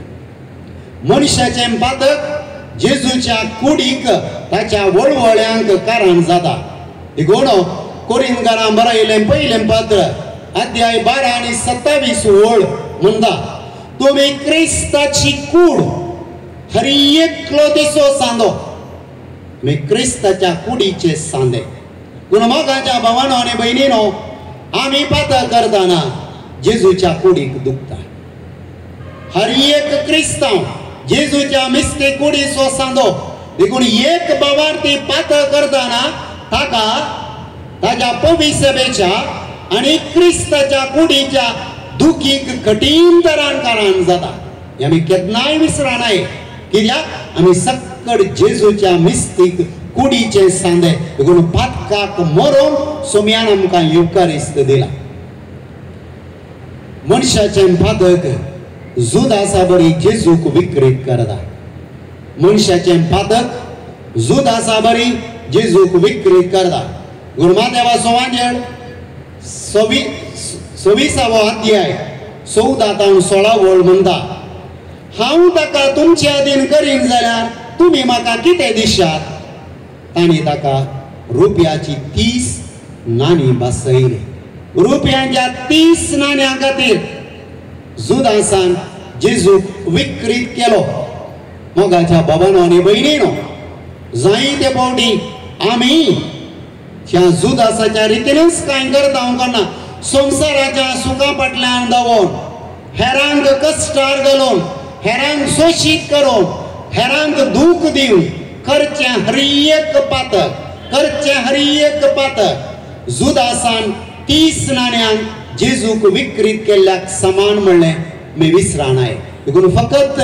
मनशाचें पातक जेजूच्या कुडीक ताच्या वळवळ्यांक कारण जाता. देखून कोरिंथकारां बरयलें पयलें पत्र अध्याय 12 आनी 27 वळ म्हणटा तुमी क्रिस्ताची कूड हर एकलो दिसो सांदो. मी क्रिस्ताच्या कुडीचे सांदे. पूण मोगाच्या भावांनो आनी भयणींनो, आमी पातक करताना जेजूच्या कुडीक दुखता. हर एक क्रिस्तांव जेजूच्या मिस्ते कुडीचो सांदो. देखून एक भावार्थी पातक करताना ताका ताच्या पवित्र सभेच्या आनी क्रिस्ताच्या कुडीच्या दुखीक कठीण तरान कारण जाता. हें आमी केन्नाय विसरनाय. कित्याक आमी सक्कड जेजूच्या मिस्तीक कुडीचे सांदे. देखून पातकाक मरोवन सोम्यान आमकां युकारिस्त दिला. मनशाचें पातक जुदासा बरी जेजूक विकृत करता. मनशाचें पातक जुदासा बरी जेजूक विकृत करता. गुरमादेवाचो वांजेल 26 अध्याय 14 तावन 16 वळ म्हणटा हांव ताका तुमचे अधीन करीन जाल्यार तुमी म्हाका कितें दिशात. तांणी ताका रुपयाची 30 नाणी बसयली. रुपयांच्या 30 नाण्यां खातीर जुदासान जेजूक विकृत केलो. मोगाच्या बाबांनो आनी भयणींनो, जायते फावटी आमी ह्या जुदासाच्या रितीनच कांय करता करना. संवसाराच्या सुखा फाटल्यान धांवून हेरांक कश्टार घालून हेरांक शोशीत करून हेरांक दूख दिवन करचें हर एक पातक जुदासान 30 नाण्यांक जेजूक विकृत केल्ल्याक समान म्हणलें मी विसरानाय. देखून फकत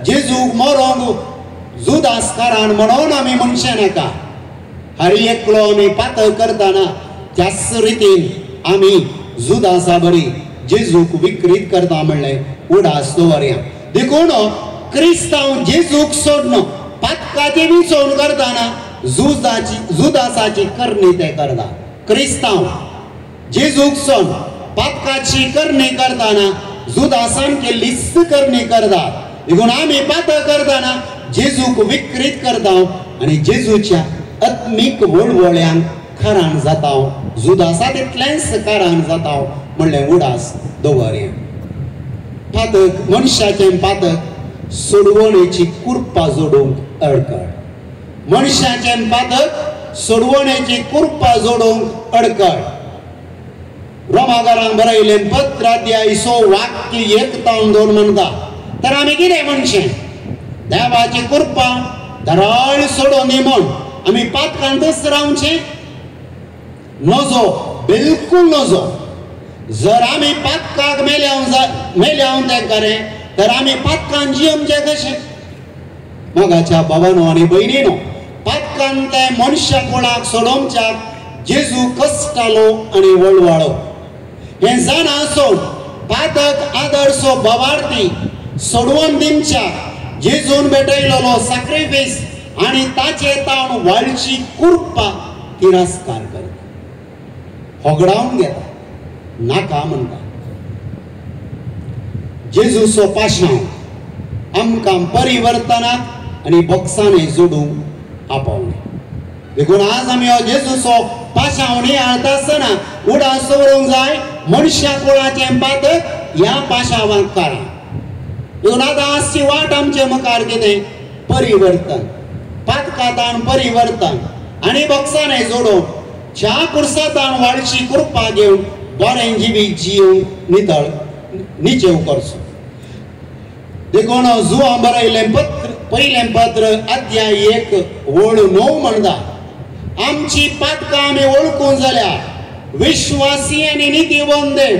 जेजूक मरोंक जुदासकारान म्हणून आमी मनशे नाका. हरी एकलो आमी पातळ करतना त्याच रितीन आमी जुदासा बरी जेजूक विकृत करता म्हणलें उडास दवरया. देखून क्रिस्तांव जेजूक सोडून पातकाची विसवण करतना जुदासाची करणी ते करता. क्रिस्तांव जेजूक सोड पातकाची करणी करतना जुदासान केल्ली करणी करतात. देखून आमी पातळ करतना जेजूक विकृत करता आनी जेजूच्या आत्मीक वळवळ्यांक खरान जाता. जुदासा तितलेंच कारण जाता म्हणलें उडास दवरया. पातक मनशाचें पातक सोडवणेची कुर्पा जोडूंक अडखळ. मनशाचें पातक सोडवणेची कुर्पा जोडूंक अडखळ. रोमाकारांक बरयलें पत्र अध्याय 6 वाक्य 1-2 म्हणटा तर आमी कितें म्हणचें? देवाची कुर्पा धराळ सोडून म्हण आमी पातकांतच रावचें? नजो, बिलकुल नजो. जर आमी पातकाक मेल्याव तें खरें तर आमी पातकान जियेवचें कशें? मोगाच्या भावांनो आनी भयणींनो, पातकान ते मनशा कोणाक सोडोवच्याक जेजू कश्टालो आनी वळवळो. हें जाणा आसून पातक आदर्शो भवार्थी सोडवून दिवच्याक जेजून भेटयलेलो सॅक्रिफायस आनी ताचे तावन वाळची कुर्पा तिरस्कार करता, होगडावन घेता, नाका म्हणटा. जेजूचो पाशांव आमकां परिवर्तनाक आनी बोक्सांनी जोडूंक आपवलें. देखून आज आमी हो जेजूचो पाशांव नियाळटा आसतना उडास दवरूंक जाय मनशा कुळाचें पातक ह्या पाशांवाक काडा. देखून आतां आजची वाट आमचे मुखार कितें? परिवर्तन. पातकांतान परिवर्तन आनी बोक्सांनी जोडून ज्या कुर्सातान वाळची कुर्पा घेवन बरें जिवीत जियोवंक नितळ निचेव करचो. देखून जुआ बरयलें पयलें पत्र अध्याय 1:9 म्हणटा आमची पातकां आमी वळखूंक जाल्यार विश्वासी आनी नितीवंत देव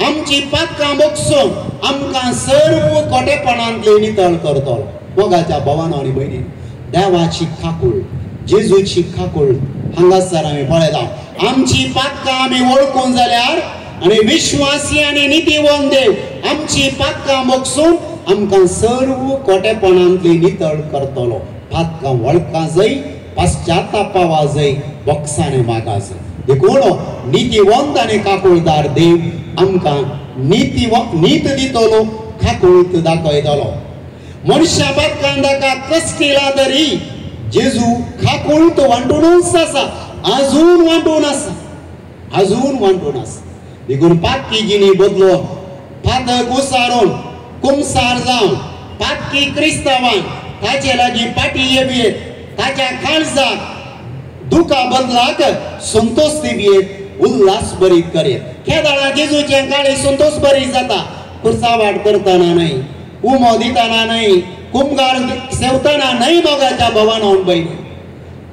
आमची पातकां बोगसून आमकां सर्व खोटेपणांतली नितळ करतलो. मोगाच्या भावांनो आनी भयणींनो, देवाची खाकूळ, जेजूची खाकूळ हांगासर आमी पळयता. आमची पातकां आमी वळखूंक जाल्यार आनी विश्वासी आनी नितीवंत देव आमची पातकां बोगसून आमकां सर्व खोटेपणांतली नितळ करतलो. पातकां वळखा जाय, पश्चातापावा जाय, बोक्सांनी मागा जाय. देखून नितीवंत आनी काकूळदार देव आमकां नीत दितलो, खाकूळत दाखयतलो. मनशा पातकान ताका कश्ट केला तरी जेजू खाकूळत वांटूनच आसा, आजून वांटून आसा, आजून वांटून आसा. देखून पातकी जिणी बदलून पातक उसारून कुमसार जावन पातकी क्रिस्तांवान ताचे लागीं पाटी येबयेत, ताच्या काळजाक दुखा बदलाक संतोष दिवयेत, उल्हास बरीत करेत. केदाळा जेजूचें काळी संतोष बरी जाता, कुर्सावाट करतना न्हय, उमो दितना न्हय, कुमगार सेवतना न्हय. मोगाच्या भावांनो भयणी,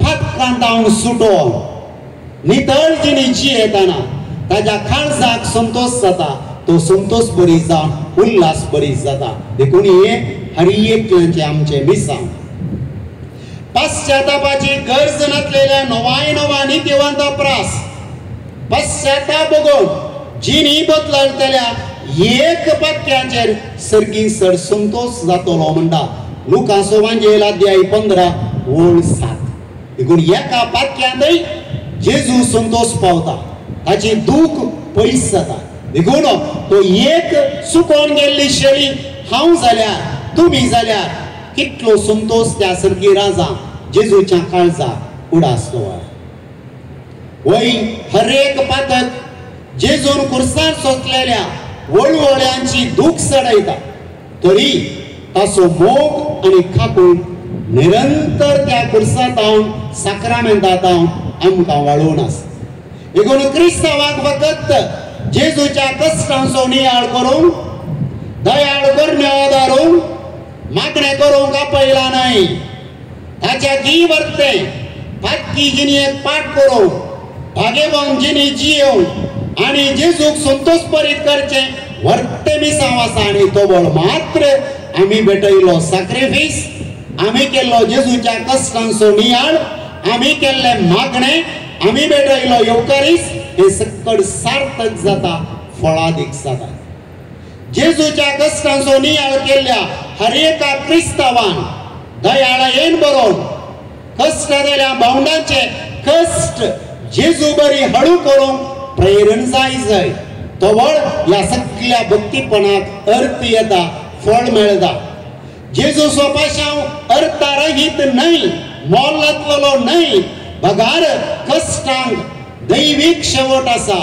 पातकांतावन सुटोवन नितळ जिणी जियेतना ताच्या काळजाक संतोष जाता, तो संतोष बरी जावन उल्हास बरी जाता. देखून हे हरी एकल्याचें आमचें मिसांव. पश्चातापाची गरज नासलेल्या नवा नितीवंत प्रास पश्चाताप बघून जिणी बदलतल्या एक पातक्याचेर सर्गीसर संतोष जातलो म्हणटा लुकाचो वांजेल अध्याय 15:7. देखून एका पातक्यांतय जेजू संतोष पावता, ताची दूख पयस जाता. देखून तो एक चुकोवन गेल्ली शेळी हांव जाल्यार तुमी जाल्यार कितलो संतोष त्या सर्गी राजा जेजूच्या काळजाक उडास दवर. वय हरेक पातक जेजून कुर्सार सोंसलेल्या वळवळ्यांची दूख सडयता, तरी ताचो मोग आनी खाकूळ निरंतर त्या कुर्सातावन साक्रामेंतातावन आमकां वाळून आसा. देखून क्रिस्तांवाक फकत जेजूच्या कश्टांचो नियाळ करूंक, दयाळ करण्यो दारूंक, मागणें करूंक आपयला न्हय. ताच्या गी वर्तें पातकी जिणेक पाट करूंक, भाग्यवान जिणी जियोवंक आणि जेजूक संतोष परीत करचे वर्ते मिसांव आसा आणि तो बळ मात्र आम्ही भेटयलो सॅक्रिफाइस, आम्ही केल्लो जेजूच्या कश्टांचो नियाळ, आम्ही केल्ले मागणे, आम्ही भेटयलो येवकारीस, हे सकट सार्थक जाता, फळादीक जाता. जेजूच्या कश्टांचो नियाळ केल्ल्या हर एका क्रिस्तावान दयाळायेन बरोवन कष्ट दिल्या भावंडांचे कष्ट जेजू बरी हळू करूंक प्रेरण जाय. तो वळ ह्या सगळ्या भक्तीपणाक अर्थ येता, फळ मेळटा. जेजू सोपाशांव अर्थरहित न्हय, मोल लातलो न्हय, बगार कश्टांक दैवीक शेवट आसा.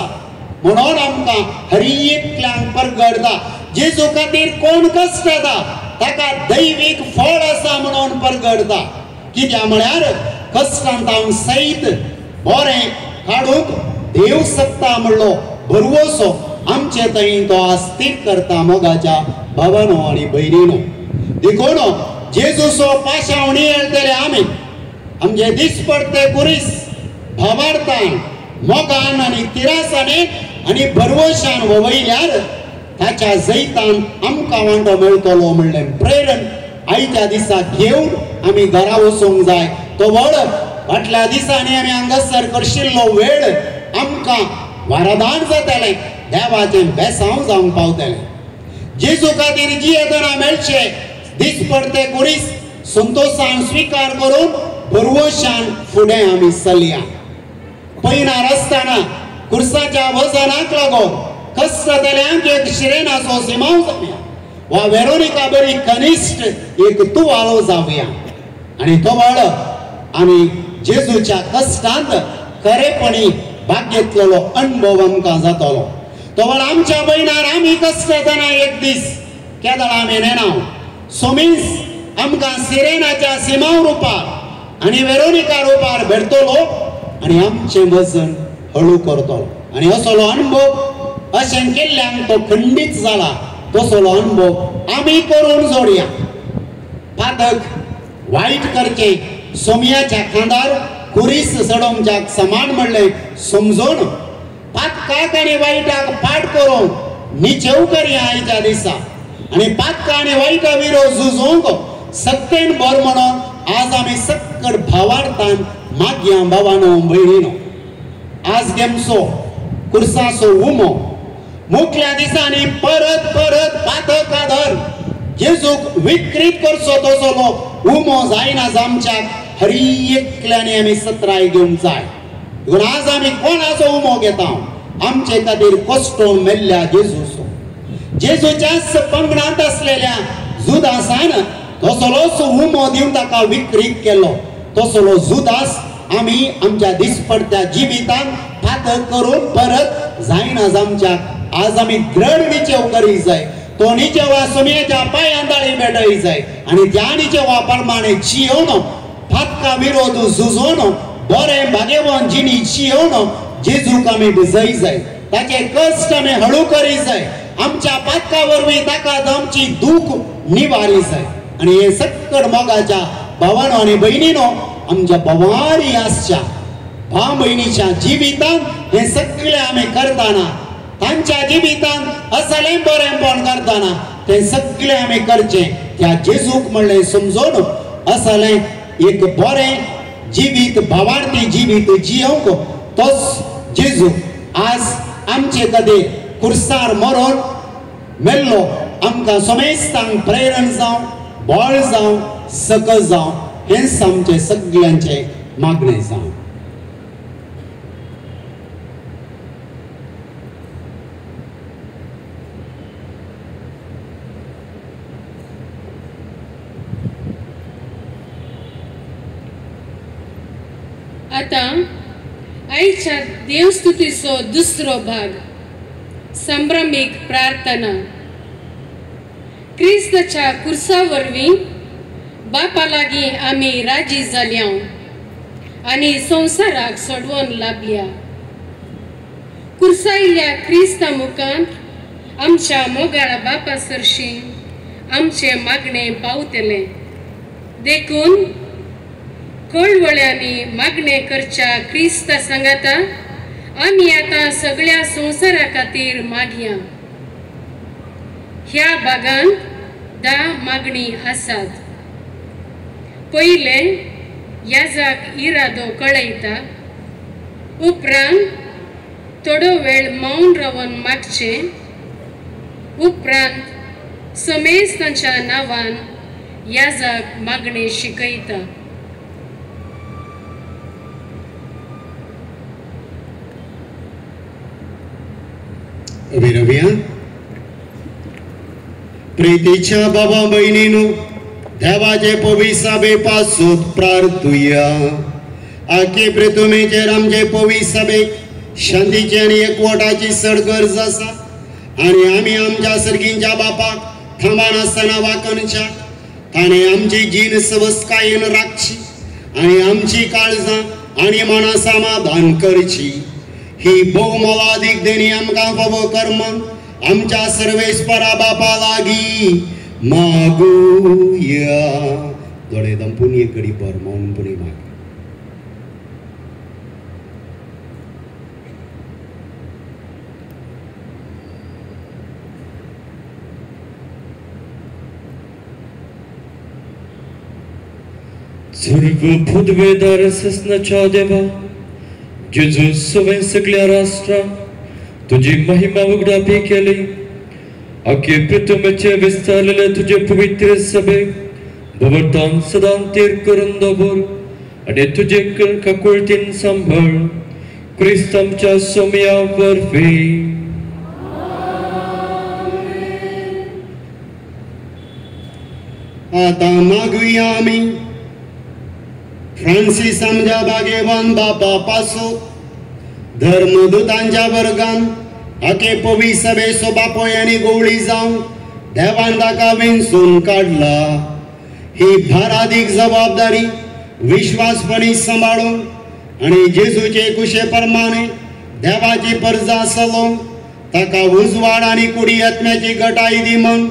म्हणून आमकां हर एकल्यांक परगडता. जेजू खातीर कोण कश्ट येता ताका दैवीक फळ आसा म्हणून परगडता. कित्याक म्हळ्यार कश्टांत हांव सैत बरें काडूंक देव सकता म्हणलो भरवोसो आमचे थंय तो आस्तीक करता मोगाच्या भावानो आनी भयणीनो. देखून जेजूचो पाशांव नियळटले आमी आमचे दिसपडटे कुरीस भावार्थान मोगान आनी तिरासानेन आनी भरवशान वयल्यार ताच्या जैतान आमकां वांटो मेळटलो म्हणलें प्रेरण आयच्या दिसा घेवन आमी घरा वचूंक जाय. तो वळ फाटल्या दिसांनी आमी हांगासर करशिल्लो वेळ आमकां वरदान जातलें, देवाचें बेसांव जावंक पावतलें. जेजू खातीर जी येदना मेळचे दिसपडटे कुरीस संतोशान स्विकार करून भरवशान फुडें आमी चलया. पयनार आसतना कुर्साच्या वजनाक लागून कश्ट जाल्यांक एक शिरेनाचो सिमांव जावया, वा वेरोनिका बरी कनिश्ट एक तुवाळो जावया. आनी तो वळ आमी जेजूच्या कश्टांत खरेपणी भाग घेतलेलो अणभव आमकां जातलो. तो वळ आमच्या भयणार आमी कश्ट जातना एक दीस केदळ आमी नेनाव सोमीस आमकां सिरेनाच्या सिमांव रुपार आनी वेरोनिका रुपार भेटतलो आनी आमचें वजन हळू करतलो. आनी असलो अणभव अशें केल्ल्यांक तो खंडीत जाला. तसलो अणभव आमी करून जोडया. पातक वायट करचे सोमयाच्या खांदार कुरीस चडोवच्याक समान म्हणलें समजून पातकाक आनी वायटाक पाट करून निचेव करया आयच्या दिसा. आनी पातका आनी वायटा विरोध झुजोवंक सत्तेन बर म्हणून आज आमी सक्कड भावार्थान मागया भावानो भयणीनो. आज गेमचो कुर्साचो उमो मुखल्या दिसांनी परत परत पातक आदर जेजूक विकृत करचो तसलो उमो जायना आमच्याक हर एकल्यानी आमी सत्राय घेवंक जाय. देखून आज आमी कोणाचो उमो घेता? आमचे खातीर कश्टून मेल्ल्या जेजूचो. जेजूच्याच पंगडांत आसलेल्या जुदासान तसलोच उमो दिवन ताका विकृत केलो. तसलो जुदास आमी आमच्या दिसपडत्या जिवितांत पातक करून परत जायना आमच्याक. आज आमी दृढ निचेव करी जाय. तो निचेवा सोमयाच्या पांयांताळी मेळटली जाय आनी त्या निचेवा प्रमाणे जियोवन पातका विरोध झुजोवन बरें भाग्यवान जिणी जियोवन जेजूक आमी भिजय जाय. ताचे कश्ट आमी हळू करी जाय. आमच्या पातका वरवीं ताका आमची दूख निवारी जाय. आनी हे सक्कड मोगाच्या भावानो आनी भयणीनो आमच्या बोवारी आसच्या भाव भयणीच्या जिवितांत हे सगळें आमी करताना तांच्या जिवितांत असलें बरेंपण करताना ते सगळें आमी करचें त्या जेजूक म्हणलें समजून असलें एक बरें जिवीत भावार्थी जिवीत जियोवंक तोच जेजू आज आमचे खातीर कुर्सार मरून मेल्लो आमकां समेस्तांक प्रेरण जावं बळ जावं सकल जावं हेंच आमचें सगळ्यांचें मागणें जावं. आता आयच्या देवस्तुतीचो दुसरो भाग संभ्रमीक प्रार्थना. क्रिस्ताच्या कुर्सा वरवीं बापा लागीं आमी राजी जाल्या आनी संवसाराक सोडवून लाभल्या. कुर्सायल्ल्या क्रिस्ता मुखांत आमच्या मोगाळा बापा सरशी आमचे मागणे पावतले. देखून कळवळ्यांनी मागणे करच्या क्रिस्ता सांगाता आमी आता सगळ्या संवसारा खातीर मागया. ह्या भागांत 10 मागणी आसात. पयले याजाक इरादो कळयता, उपरांत थोडो वेळ मौन रावन मागचे, उपरांत समेस्तांच्या नांवान याजाक मागणे शिकयता. विरव्या प्रीतीच्या बाबा बहिणीनो, देवाचे पवित्र सभेपासून प्रार्थुया. आखे प्रेतुमेचेर आमचे पवित्र सभेक शांतीची आणि एकवटाची चड गरज आसा आणि आमी आमच्या सर्गींच्या बापाक थांबान आसतना वाकनच्या. ताणें आमची जीण सवस्कायेन राखची आणि आमची काळजां आनी मनां समाधान करची. ही भोगमोलादीक देणी आमकां फावो कर्मन आमच्या सर्वेस्परा बापा लागीं मागुया. दोळे दंपून एक घडी भर मौनपणी माग. सर्व भूतवेदार ससनाच्या देवा, जेजू सवय सगळ्या राष्ट्रां तुझी महिमा उघडापी केली. आखे पृथ्वीचे विस्तारलेले तुझे पवित्र सभे भवतान सदांतीर करून दवर आणि तुझे काकुळतीन सांभाळ. क्रिस्त आमच्या सोम्या वरवी. आता मागुया आमी फ्रांसीस आमच्या भाग्यवान बापा पासो धर्मदूतांच्या वर्गान आखे पवित्र सभेचो बापोय आनी गवळी जावन देवान ताका विंचून काडला. ही भारादीक जबाबदारी विश्वासपणी सांबाळून आनी जेजूचे कुशे प्रमाणे देवाची परजा चलोवंक ताका उजवाड आनी कुडी आत्म्याची घटाई दी म्हण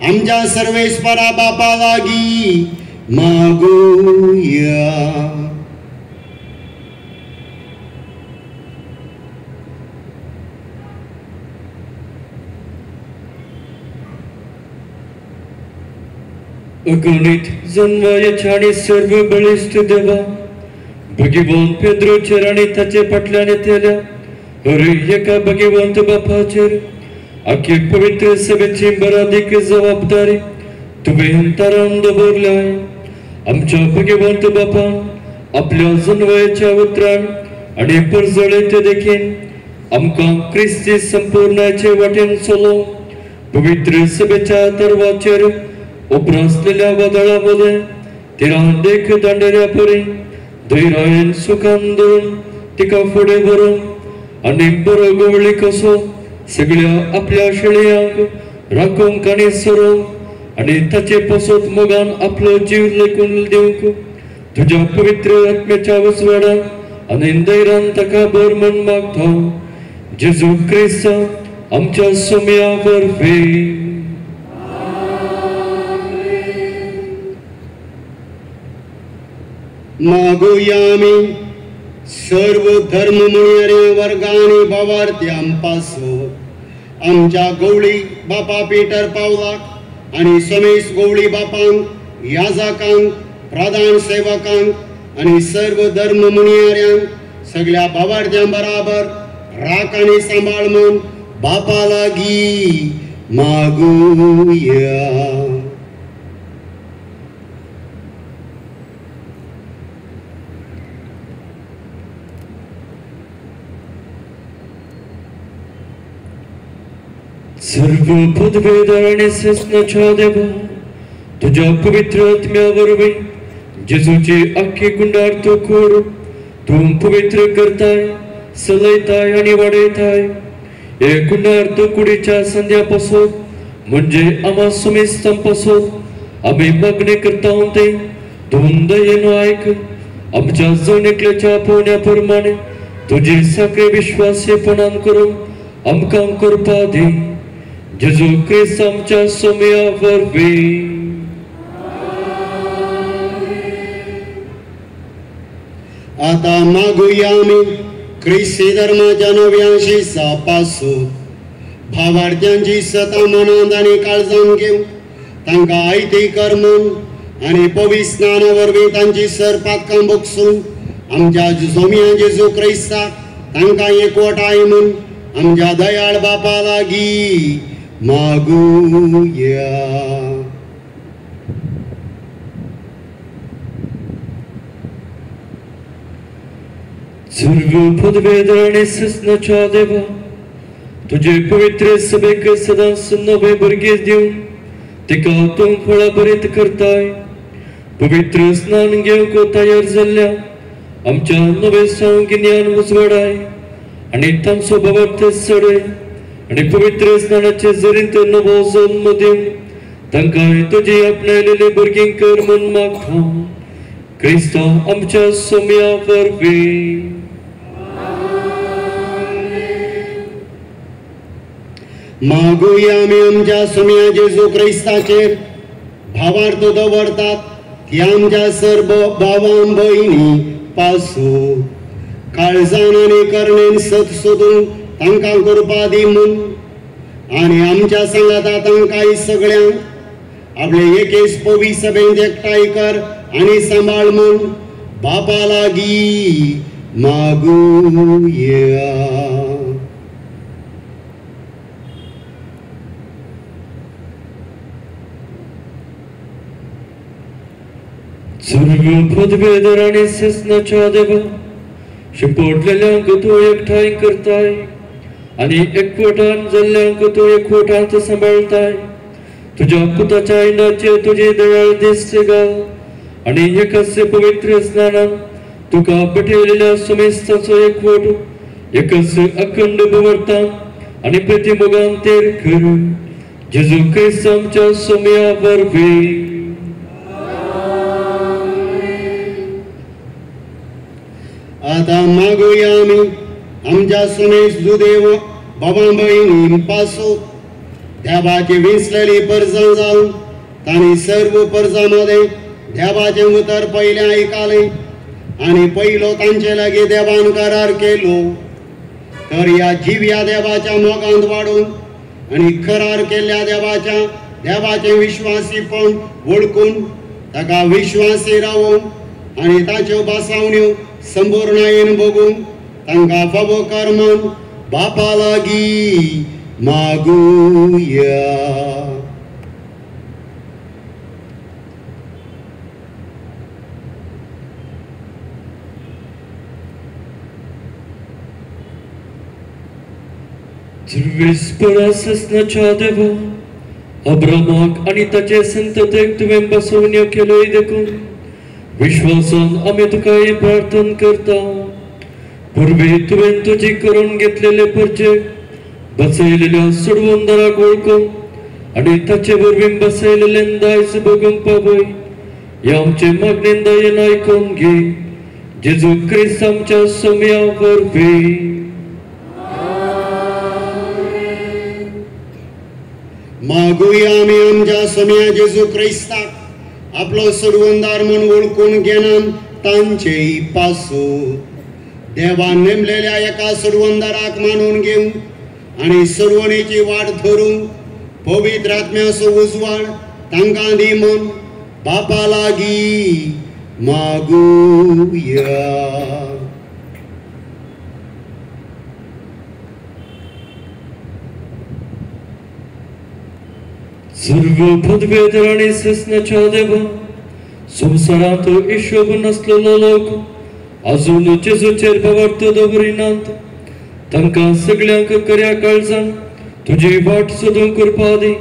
आमच्या सर्वेस्परा बापा लागीं मागुया. अगणित जन्मायेच्या आणि सर्व बळिष्ठ देवा, भगवंत पेद्रोचेर आणि ताचे फाटल्यान येतल्या हर एका भगवंत बापाचेर आखे पवित्र सभेची बरादीक जबाबदारी तुवें तारण दवरल्या. आमच्या भगवंत बापान आपल्या जन्मायेच्या उतराण आणि परजळेचे देखीन आमकां क्रिस्ती संपूर्णाचे वाटेन चलोवंक पवित्र सभेच्या तरवाचेर उबरां असलेल्या वादळामध्ये तिरांदेक दांडेऱ्या परी धैर्यान सुखान धरून तिका फुडें व्हरून आनी बरो गवळी कसो सगळ्या आपल्या शेळयांक राखूंक आनी सरोवंक आनी ताचे पसत मोगान आपलो जीव लेखून दिवंक तुज्या पवित्र आत्म्याच्या वसवाडान आनी धैर्यान ताका बर म्हण मागता. जेजू क्रिस्त आमच्या सोम्या वरवी. मागुया आमी सर्व धर्म मुनियरे वर्गांनी भावार्थ्यांपासून आमच्या गवळी बापा पिटर पावलाक आनी समेस गवळी बापांक याजकांक प्रधान सेवकांक आनी सर्व धर्म मुनियऱ्यांक सगळ्या भावार्थ्यां बराबर राख आनी सांबाळ म्हूण बापा लागीं मागुया. सर्व पदवेदार आणि ससनाच्या देवा, तुझ्या पवित्र आत्म्या वरवीं जेजूची आख्खी कुंडार तो कूड तूं पवित्र करताय, चलयताय आणि वाडयताय. हे कुंडार तो कुडीच्या संध्या पासून म्हणजे आम्हा सुमेस्तां पासून आम्ही मागणी करता ते तूं दयेन आयक. आमच्या जणेकल्याच्या पोवण्या प्रमाणे तुजी साखळे विश्वासीपणान करून आमकां करपा दी. जेजू क्रिस्त आमच्या सोम्या वरवीं. आता मागुया आमी ख्रिस्ती धर्माच्या नव्या शिसापासून भावार्थ्यांची सता मनांत आनी काळजान घेवन तांकां आयती कर्मन आनी पवित्र स्नाना वरवीं तांची सरपातकां बगसून आमच्या सोम्या जेजू क्रिस्ताक तांकां एकवटाय म्हूण आमच्या दयाळ बापा लागीं मागुया. सर्व पदवेद आणि सस्नाच्या देवा तुझे पवित्र सभेक सदांच नवे भुरगे दिवन तिका तूं फळां बरीत करताय. पवित्र स्नान घेवंक तयार जाल्ल्या आमच्या नवे गिन्यान उजवाडाय आनी तांचो भावार्थ चडय आनी पवित्र स्नानाचे जरीत नवो जल्म दिवन तांकां तुजी आपणायलेले भुरगीं कर म्हूण मागता. क्रिस्ता आमच्या सोम्या वरवीं. मागुया आमी आमच्या सोम्या जेजू क्रिस्ताचेर भावार्थ दवरतात ती आमच्या सर्व भावां भयणी पासून काळजान आनी करणेन सत सोदून तांकां करपा दी म्हूण आनी आमच्या सांगाता तांकांय सगळ्यांक आपले एकेच पवी सभेंत एकठांय कर आनी सांबाळ म्हूण बापा लागीं मागुया. सर्व पदवेदर आणि सस्नाच्या देवा शिपडलेल्यांक तूं एकठांय करताय आनी एकवटान जाल्ल्यांक तूं एकवटांत सांबाळताय. तुज्या पुताच्या इनाचे तुजी दयाळ दिसते घाल आनी एकाच पवित्र स्नानान तुका पटयलेल्या सुमेस्ताचो एकवट एकच अखंड भुवर्तान आनी प्रतिमोगान तेर कर. जेजू क्रिस्त आमच्या सोम्या वरवीं. आता मागुया आमी आमच्या सुमेश जुदेव बाबा भयणी पासून देवाची विसलेली परजां जावन तांणी सर्व परजांमध्ये देवाचें उतर पयलें आयकलें आनी पयलो तांचे लागीं देवान करार केलो. तर ह्या जिव्या देवाच्या मोगांत वाडून आनी करार केल्ल्या देवाचें विश्वासीपण वळखून ताका विश्वासी रावून आनी ताच्यो बासावण्यो संपूर्णायेन बघून तांकां फावो कर म्हूण बापा लागीं मागुया. सर्वेस्परा सस्नाच्या देवा अब्रामाक आनी ताचे संततेक तुवें बसवण्यो केलोय देखून विश्वासान आमी तुका ही प्रार्थना करता. पूर्वी तुवें तुजी करून घेतलेले परचे बसयलेल्या सोडवंदाराक वळखून आनी ताचे वरवीं बसयलेले दायज बगूंक पावय. ह्या आमचे मागणेन दयेन आयकून घे. जेजू क्रिस्त आमच्या सोम्या वरवीं. मागुया आमी आमच्या सोम्या जेजू क्रिस्ताक आपलो सोडवंदार म्हूण वळखून घेनान तांचेय पासून देवान नेमलेल्या एका सोडवंदाराक मानून घेवन आनी सोडवणेची वाट धरून पवित्र आत्म्याचो उजवाड तांकां दी म्हूण बापा लागीं मागुया. सर्व पदवेदर आणि सस्नाच्या देवा संवसारांत हिशोब नासलेलो लोक अजून जेजूचेर भावार्थ दवरिनात. तांकां सगळ्यांक खऱ्या काळजान तुजी वाट सोदूंक करपा दी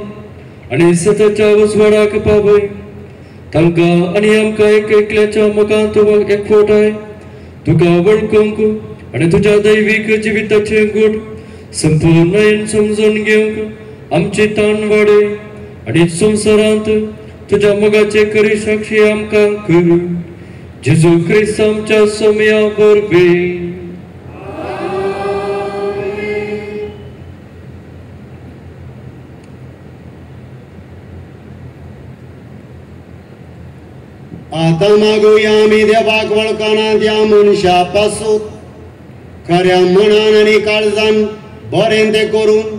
आनी सताच्या उजवाडाक पावय. तांकां आनी आमकां एकल्याच्या मोगांत एकवटाय तुका वळखूंक आनी तुज्या दैवीक जिविताचे गूढ संपूर्णयेन समजून घेवंक आमची ताण वाडय आनी संवसारांत तुज्या मोगाचे खरी साक्षी आमकां कर. जेजू क्रिस्त आमच्या सोम्या वरवीं. आता मागुया आमी देवाक वळखना त्या मनशा पासून खऱ्या मनान आनी काळजान बरें तें करून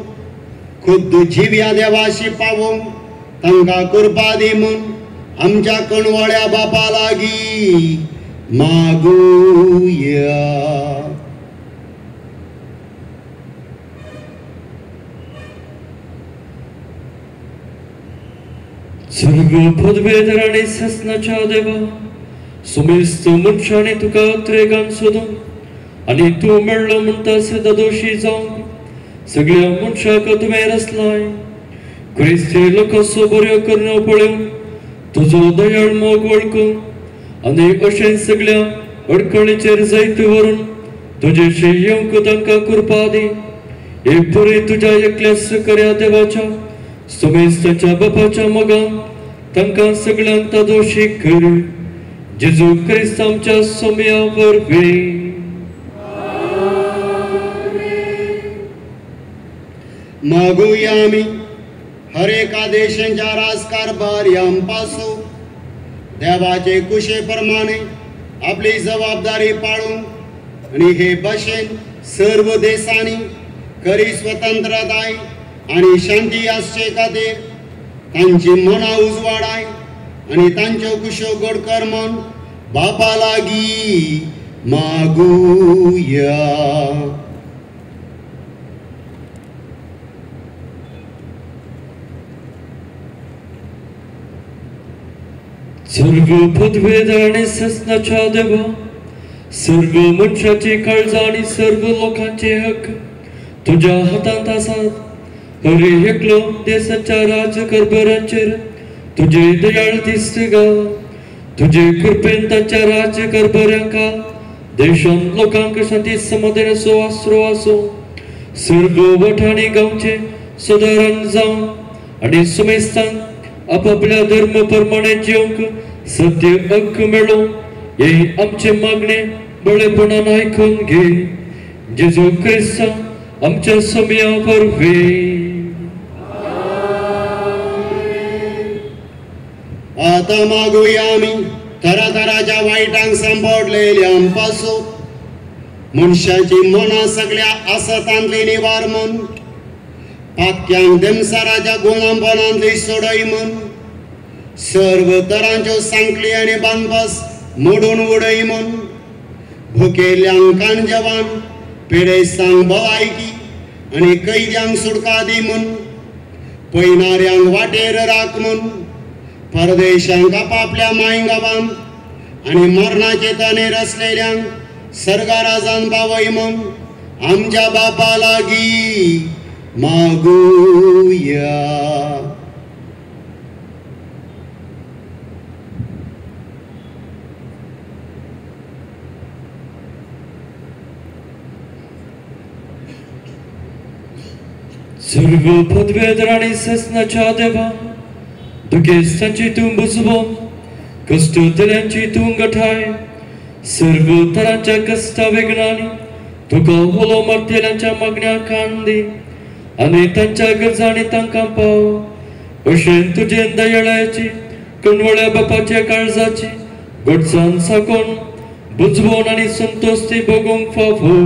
खुद्द जिव्या देवाशी पावोवंक तांकां कृपा दी म्हूण आमच्या कणवळ्या बापा लागीं मागुया. सर्व पदवेदर आनी ससनाच्या देवा, सुमेस्त मनशांनी तुका त्रेगान सोदून आनी तूं मेळ्ळो म्हणटा सदा दोशी जावंक सगळ्या मनशाक तुवें रचलाय. क्रिस्ती लोकांचो बऱ्यो करणो पळोवन तुजो दयाळ मोग वळखून आनी अशें सगळ्या अडचणीचेर जायत व्हरून तुजेशी येवंक तांकां कृपा दी. हे बरे तुज्या एकल्या सकऱ्या देवाच्या सुमेस्ताच्या बापाच्या मोगान तांकां सगळ्यांक दोशी कर. जेजू क्रिस्त आमच्या सोम्या वरवीं. मागुया आमी हर एका देशांच्या राजकारभार्यांपासून देवाचे कुशे प्रमाणे आपली जबाबदारी पाळून आणि हे भाशेन सर्व देशांनी खरी स्वतंत्रताय आणि शांती आसचे खातीर तांची मनां उजवाडाय आणि तांच्यो कुशो गोड कर म्हूण बापा लागीं मागुया. सर्व पदवेदर आनी ससनाच्या देवा, सर्व मनशाची काळजा आनी सर्व लोकांचे हक तुज्या हातांत आसात. हर एकलो देशाच्या राजकारभारांचेर तुजे दयाळ दिश्ट घाल. तुजे कृपेन तांच्या राजकारभारांका देशांत लोकांक शांती समाधानाचो आसरो आसूं. सर्व वठाणी गांवचे सुदारण जावं आनी सुमेस्तान आपापल्या धर्म प्रमाणे जिवंक सत्य हक्क मेळो. हे आमचे मागणे बळेपणान आयकून घे. जेजू क्रिस्त आमच्या सोम्या वरवीं. आता मागुया आमी तरातराच्या वायटांक सांपडलेल्यांपासून मनशाची मनां सगळ्या आसतांतली निवार म्हूण पाक्यांक देमसाराच्या गुणांपणांतली सोडय म्हूण सर्व तरांच्यो सांकली आनी बांदपास मोडून उडय म्हूण भुकेल्यांक काणजेवान पिडेस्तांक भलायकी आनी कैद्यांक सुटका दी म्हूण पयनाऱ्यांक वाटेर राख म्हूण परदेशांक आपापल्या मायगांवान आनी मरणाचे तनेर असलेल्यांक सर्गाराजान पावय म्हूण आमच्या बापा लागीं मागुया. सर्व पदवेदर आनी ससनाच्या देवा, दुखेस्तांची तूं बुजवण, कष्टतल्यांची तूं गठाय. सर्व तरांच्या कष्टा वेगणांनी तुका उलो मारतेल्यांच्या मागण्या कान दी आनी तांच्या गरजांनी तांकां पाव. अशें तुजे दयाळाची कणवळ्या बापाच्या काळजाची घटसाण साकोन बुजवण आनी संतोष ती भोगूंक फावो.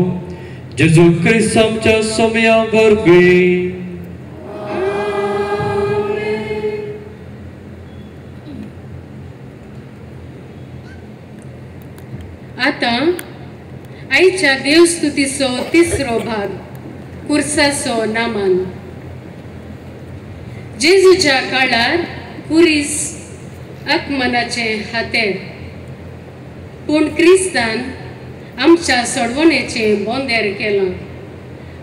जेजू क्रिस्त आमच्या सोम्या वरवीं. आता आयच्या देवस्तुतीचो तिसरो भाग कुर्साचो नामान. जेजूच्या काळार कुरीस आत्मनाचे हातेर, पूण क्रिस्तान आमच्या सोडवणेचे बोंदेर केलां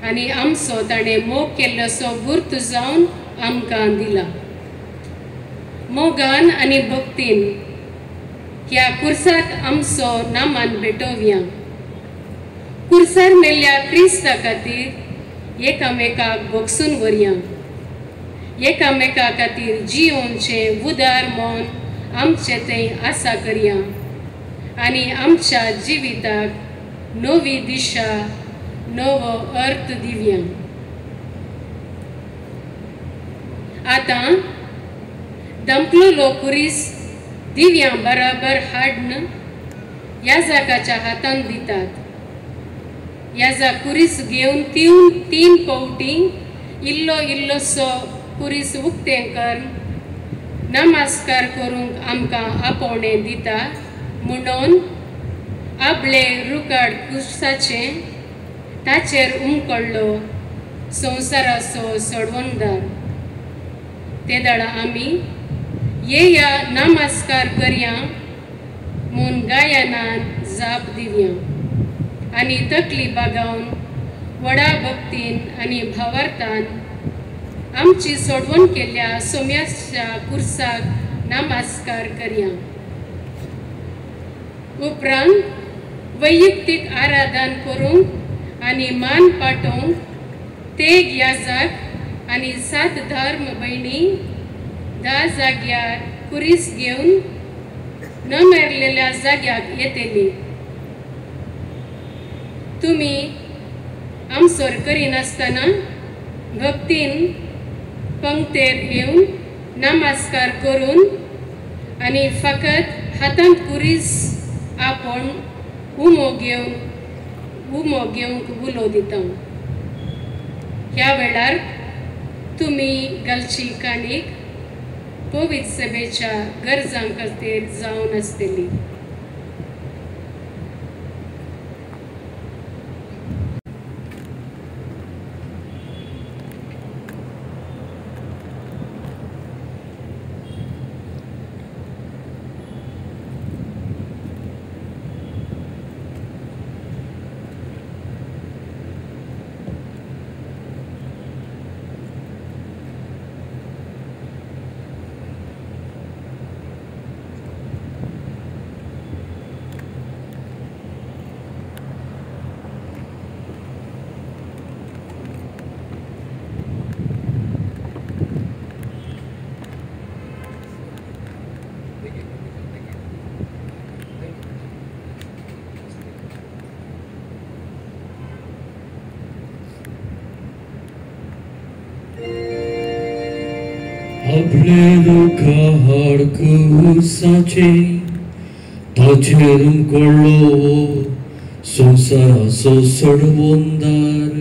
आनी आमचो ताणें मोग केल्लोसो गुर्त जावन आमकां दिला. मोगान आनी भक्तीन ह्या कुर्साक आमचो नामान भेटोवया. कुर्सार मेल्ल्या क्रिस्ता खातीर एकामेकाक भोगसून व्हरया. एकामेका खातीर जिवोवचे उदार मोन आमचे थंय आसा करया आनी आमच्या जिविताक नवी दिशा, नवो अर्थ दिवया. आतां दंपलेलो कुरीस दिव्यां बराबर हाडन याजकाच्या हातान दितात. ह्याचा कुरीस घेवन तीन पावटी इल्लो इल्लोसो कुरीस उक्तें कर नमस्कार करूंक आमकां आपोवणें दिता म्हणून आपले रुकाड कुसाचे ताचेर उमकडलो संवसाराचो सोडवणदार ते दाडा आमी येया नमस्कार करया म्हूण गायनान जाप दिवया आनी तकली बागावन व्हडा भक्तीन आनी भावार्थान आमची सोडवण केल्ल्या सोम्याच्या कुर्साक नमस्कार करया. उपरांत वैयक्तीक आराधन करूंक आनी मान पाठोवंक तेग याजक आनी 7 धर्म भयणी 10 जाग्यार कुरीस घेवन न मेरलेल्या जाग्याक येतेली. तुमी आमसोर करिनासतना भक्तीन पंक्तेर येवन नमस्कार करून आनी फकत हातांत कुरीस आपण उमो घेवंक उलो दिता. ह्या वेळार तुमी घालची काणीक पवित्र सभेच्या गरजां खातीर जावन आसतली. आपले लोकाहाड कुसाचे ताचेर उमकडलो संवसाराचो सोडवणदार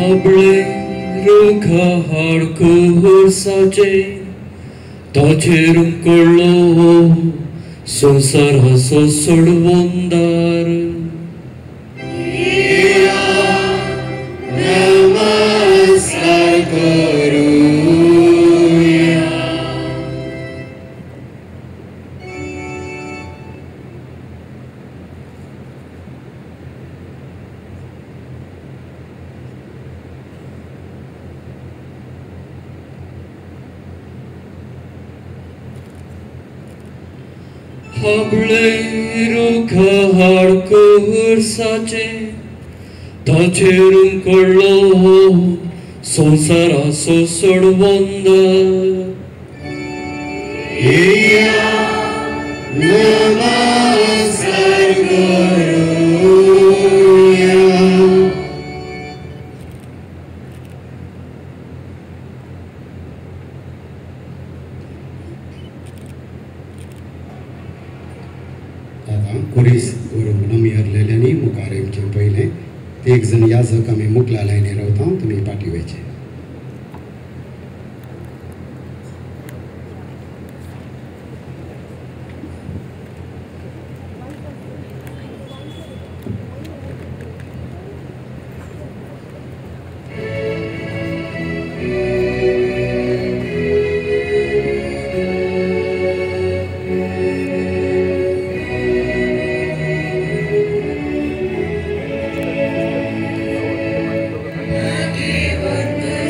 आपले लोकाहाड कुसाचे ताचेर उमकडलो संवसाराचो सोडवणदार नमस्कार करूया. आपले लोकाहाड कुसाचे ताचेर उमकडलो संवसाराचो सोडवणदार नमस्कार करूया. आता कुरीस करून नमियरलेल्यांनी मुखार येवचे पयलें एक जण याजक आमी मुखला लायनीर रावता तुमी पाटी वयचे. Give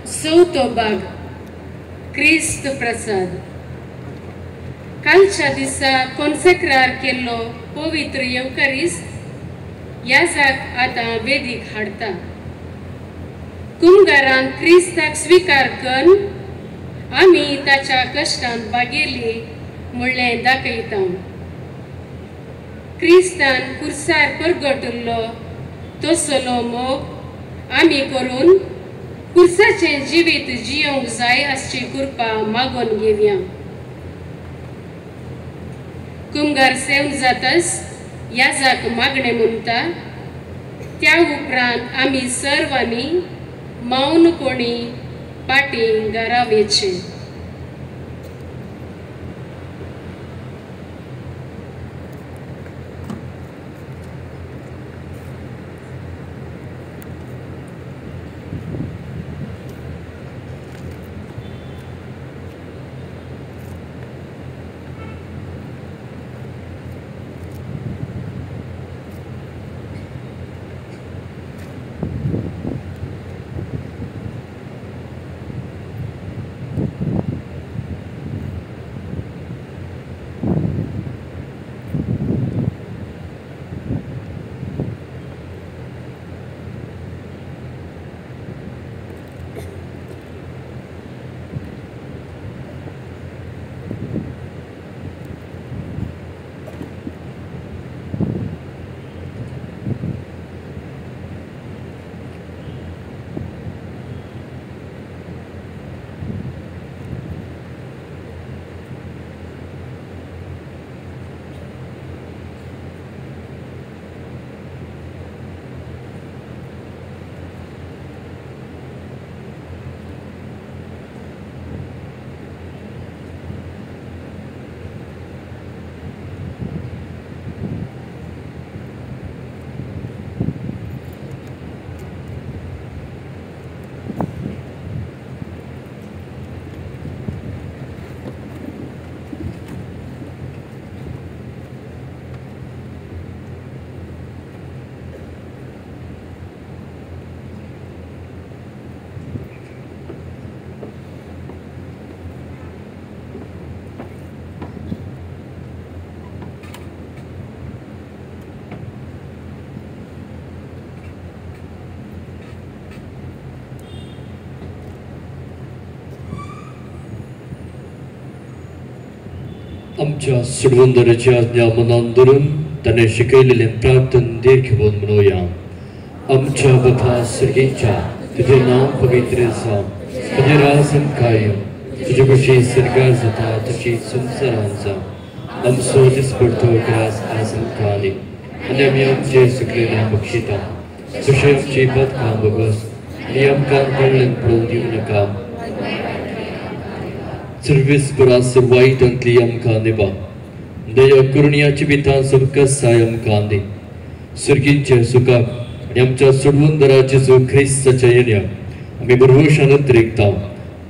चवथो भाग क्रिस्त प्रसाद. कालच्या दिसा कॉन्सेक्रार केल्लो पवित्र येवकारिस्त याजाक आतां वेदीक हाडटा. कुमगारान क्रिस्ताक स्विकार करून आमी ताच्या कश्टांत भागेली म्हणलें दाखयता. क्रिस्तान कुर्सार परगटल्लो तसलो मोग आमी करून कुर्साचें जिवीत जियोंक जाय आसची कृपा मागून घेवया. कुमगार सेवन जाताच याजाक मागणें म्हणटा. त्या उपरांत आमी सर्वांनी मौनपणी पाटी घरावेचे. आमच्या सुडवंदराची आज्ञा मनान धरून ताणें शिकयलेलें प्रार्थन देर घेवन म्हणुया. आमच्या बापा सर्गेच्या तुजें नांव पवित्र जावं, तुजें राज कायम, तुजे कशी सरकार जाता तशी संवसारांत जावं. आमचो दिसपडटो ग्रास आज आमकां दी आनी आमी आमचे सुकलेल्या बक्षिता तशें आमची बदकां बगस आनी आमकां कळ्ळें पळोवन दिवं नाका. सर्वीस परास वायटांतली आमकां निभा. दया करुणयाची बितां सबकसाय आमकां दी. सर्गींचे सुखाक आनी आमच्या सोडवंदराचे जो ख्रिस्ताच्या येण्याक आमी भरवशानत रेखता.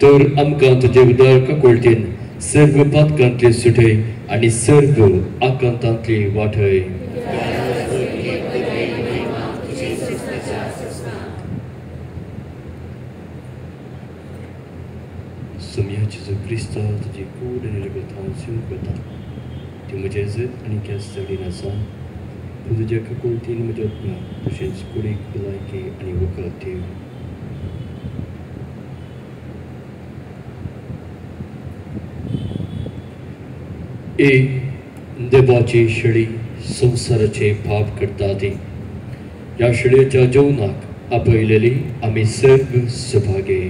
तर आमकां तुजे उदार कळटीन सर्व पातकांतली सुटय आनी सर्व आकांतांतली वाटय. समयाची जो क्रिस्ता तुजी कूड आनी रगतां सूर करता ती म्हजे इज्जत आनी केस चडीन आसा. तुज्या कळटीन म्हज्या आत्म्याक तशेंच कुडीक भलायकी आनी वखद दिव. देवाची शिडी संवसाराचे पाप करता ती. ह्या शिडेच्या जेवणाक आपयलेली आमी सर्व सभागे.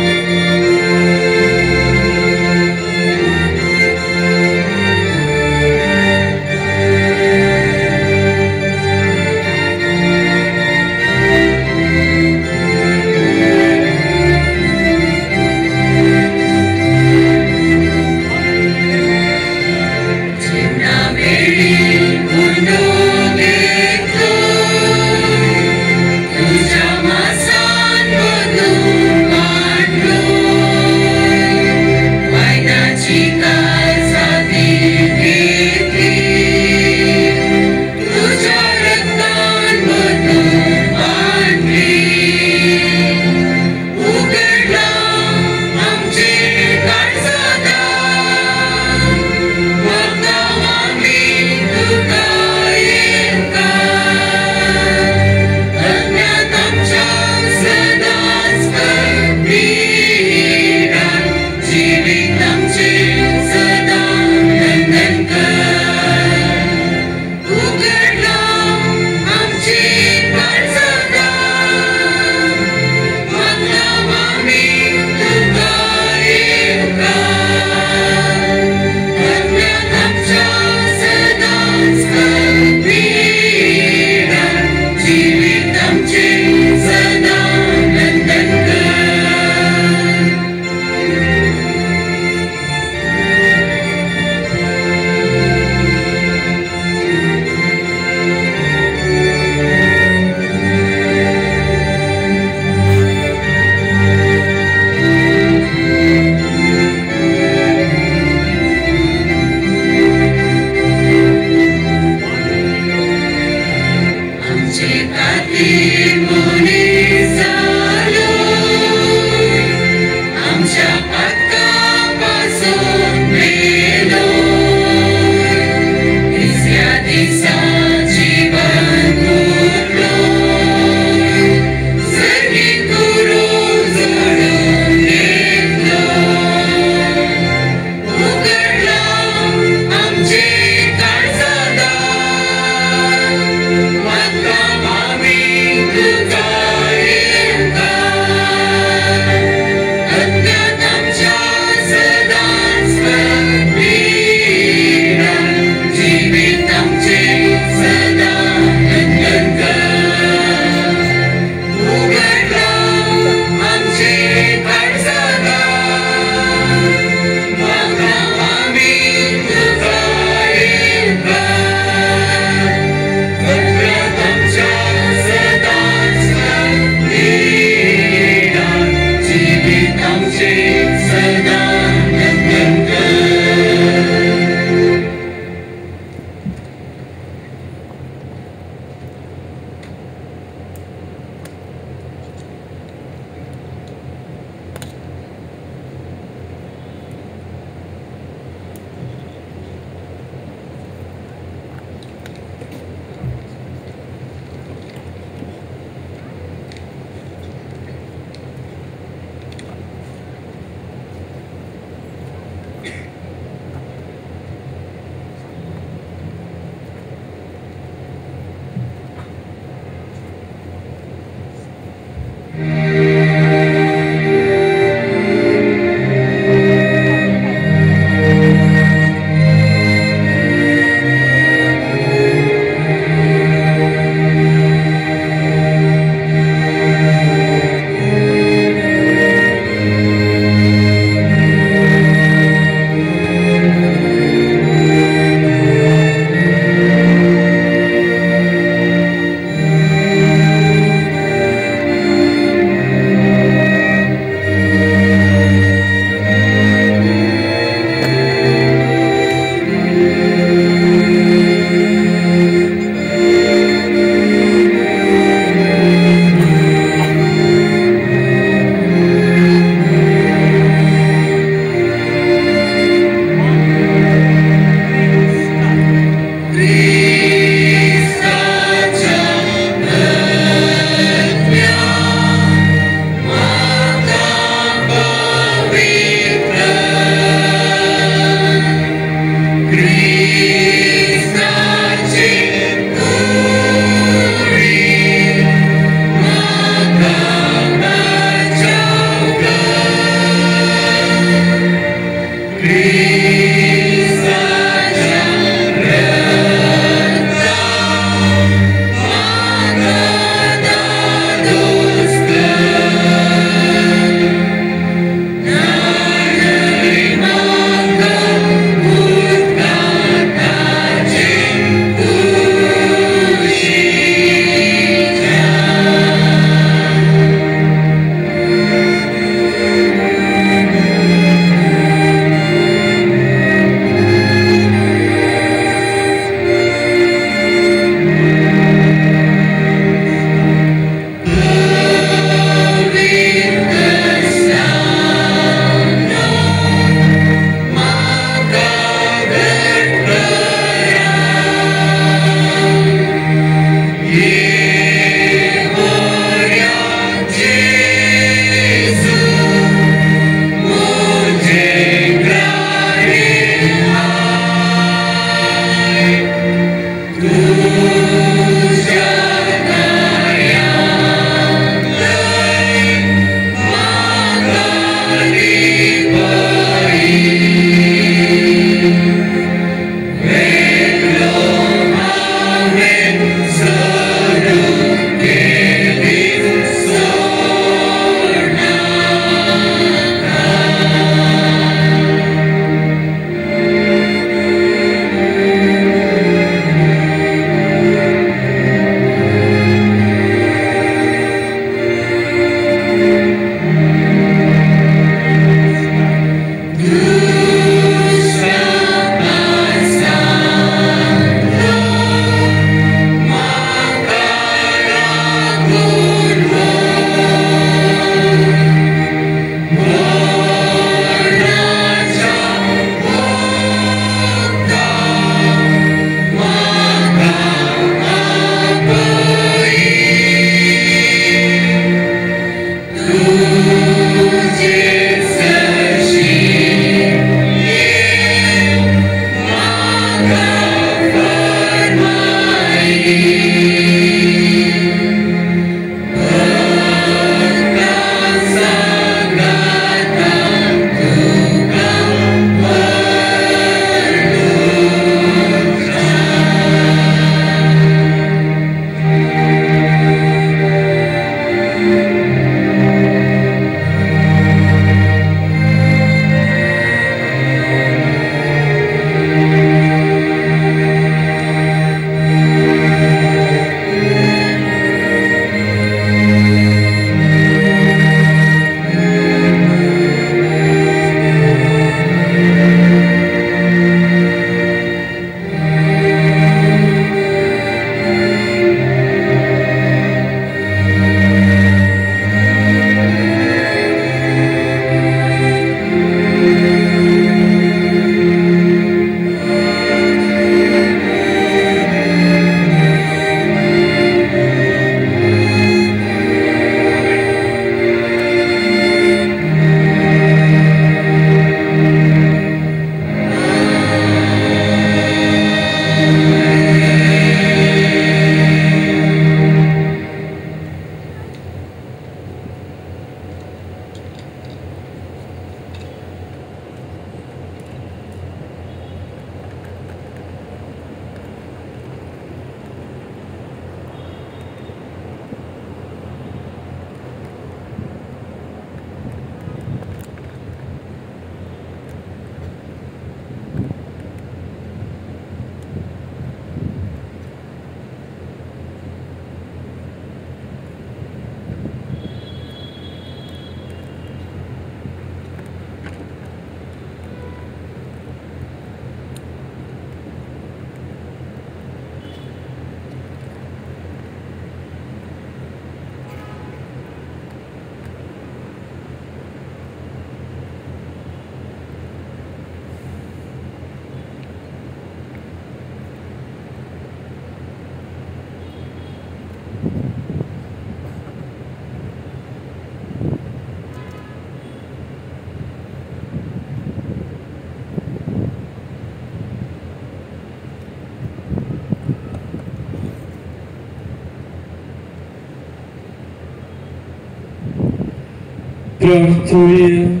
Prachtuje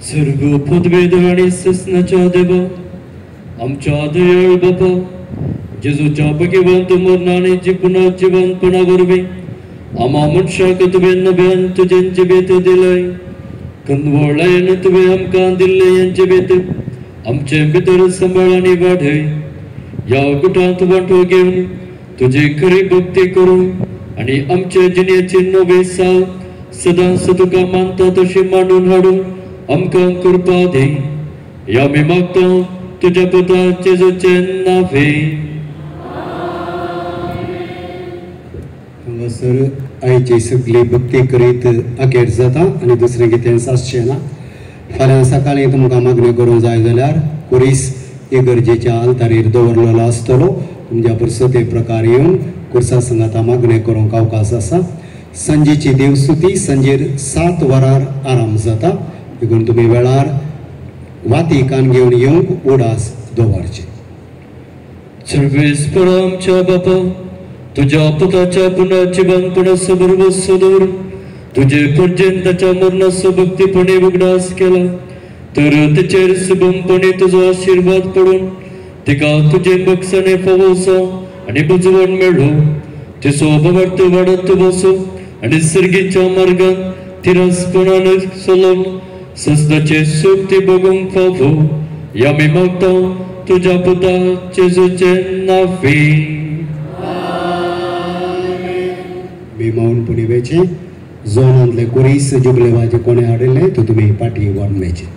सर्व पदवेद आणि ससनाच्या देवा आमच्या दयाळ बापा जेजूच्या भगवंत मरणाने जी पुन्हा जीवनपणा वरवी आम्हा मनशाक तुवें नव्यान तुजें जिबेत दिलय कनवळायन तुवें आमकां दिल्ले यांचे बेत आमचे भितर सांबाळ आनी वाडय या गुटांत वांटो घेवन तुजी खरी भक्ती करूं आणि आमच्या जिणेची नवी साल सदांच तुका मानता तशी मांडून हाडून आमकां कृपा दे या मी मागता तुझ्या पुताचे जेजूचे नावे हांगासर आयची सगळी भक्ती करीत अखेर जाता आणि दुसरें कितें सासचें ना फाल्यां सकाळीं तुमकां मागणी करूंक जाय जाल्यार कुरीस इगर्जेच्या आल्तारीर दवरलेलो आसतलो तुमच्या पुरसते प्रकार येवन कुर्सा संगाता मागणी करूंक अवकाश आसा सांजेची देवस्तुती सांजेर 7 वरार आराम जाता देखून तुमी वेळार वाती कान घेवन येवंक उडास दवरचे सर्वेस्पर आमच्या बापा तुझ्या पुताच्या पुन्हा जिवनपणाचो भरवसो दवरून तुझे पर्यंताच्या मरणाचो भक्तीपणे उगडास केला तर तेचेर सुभमपणे तुजो आशीर्वाद पडून तिका तुजे बक्षाने फावोसो आणि बुजवण मेळो तिचो भवार्थ वाडत बसो आणि सर्गीच्या मार्गान तिरस्पणान चलोन ससनाचे सुख ती बगूंक फावो या मी मागता तुझ्या पुता जेजूचे नावे भीमावून पुणेवेचे जोनांतले कुरीस जुबले वाजे कोणे हाडिल्ले तो तुमी पाटी वाडमेचे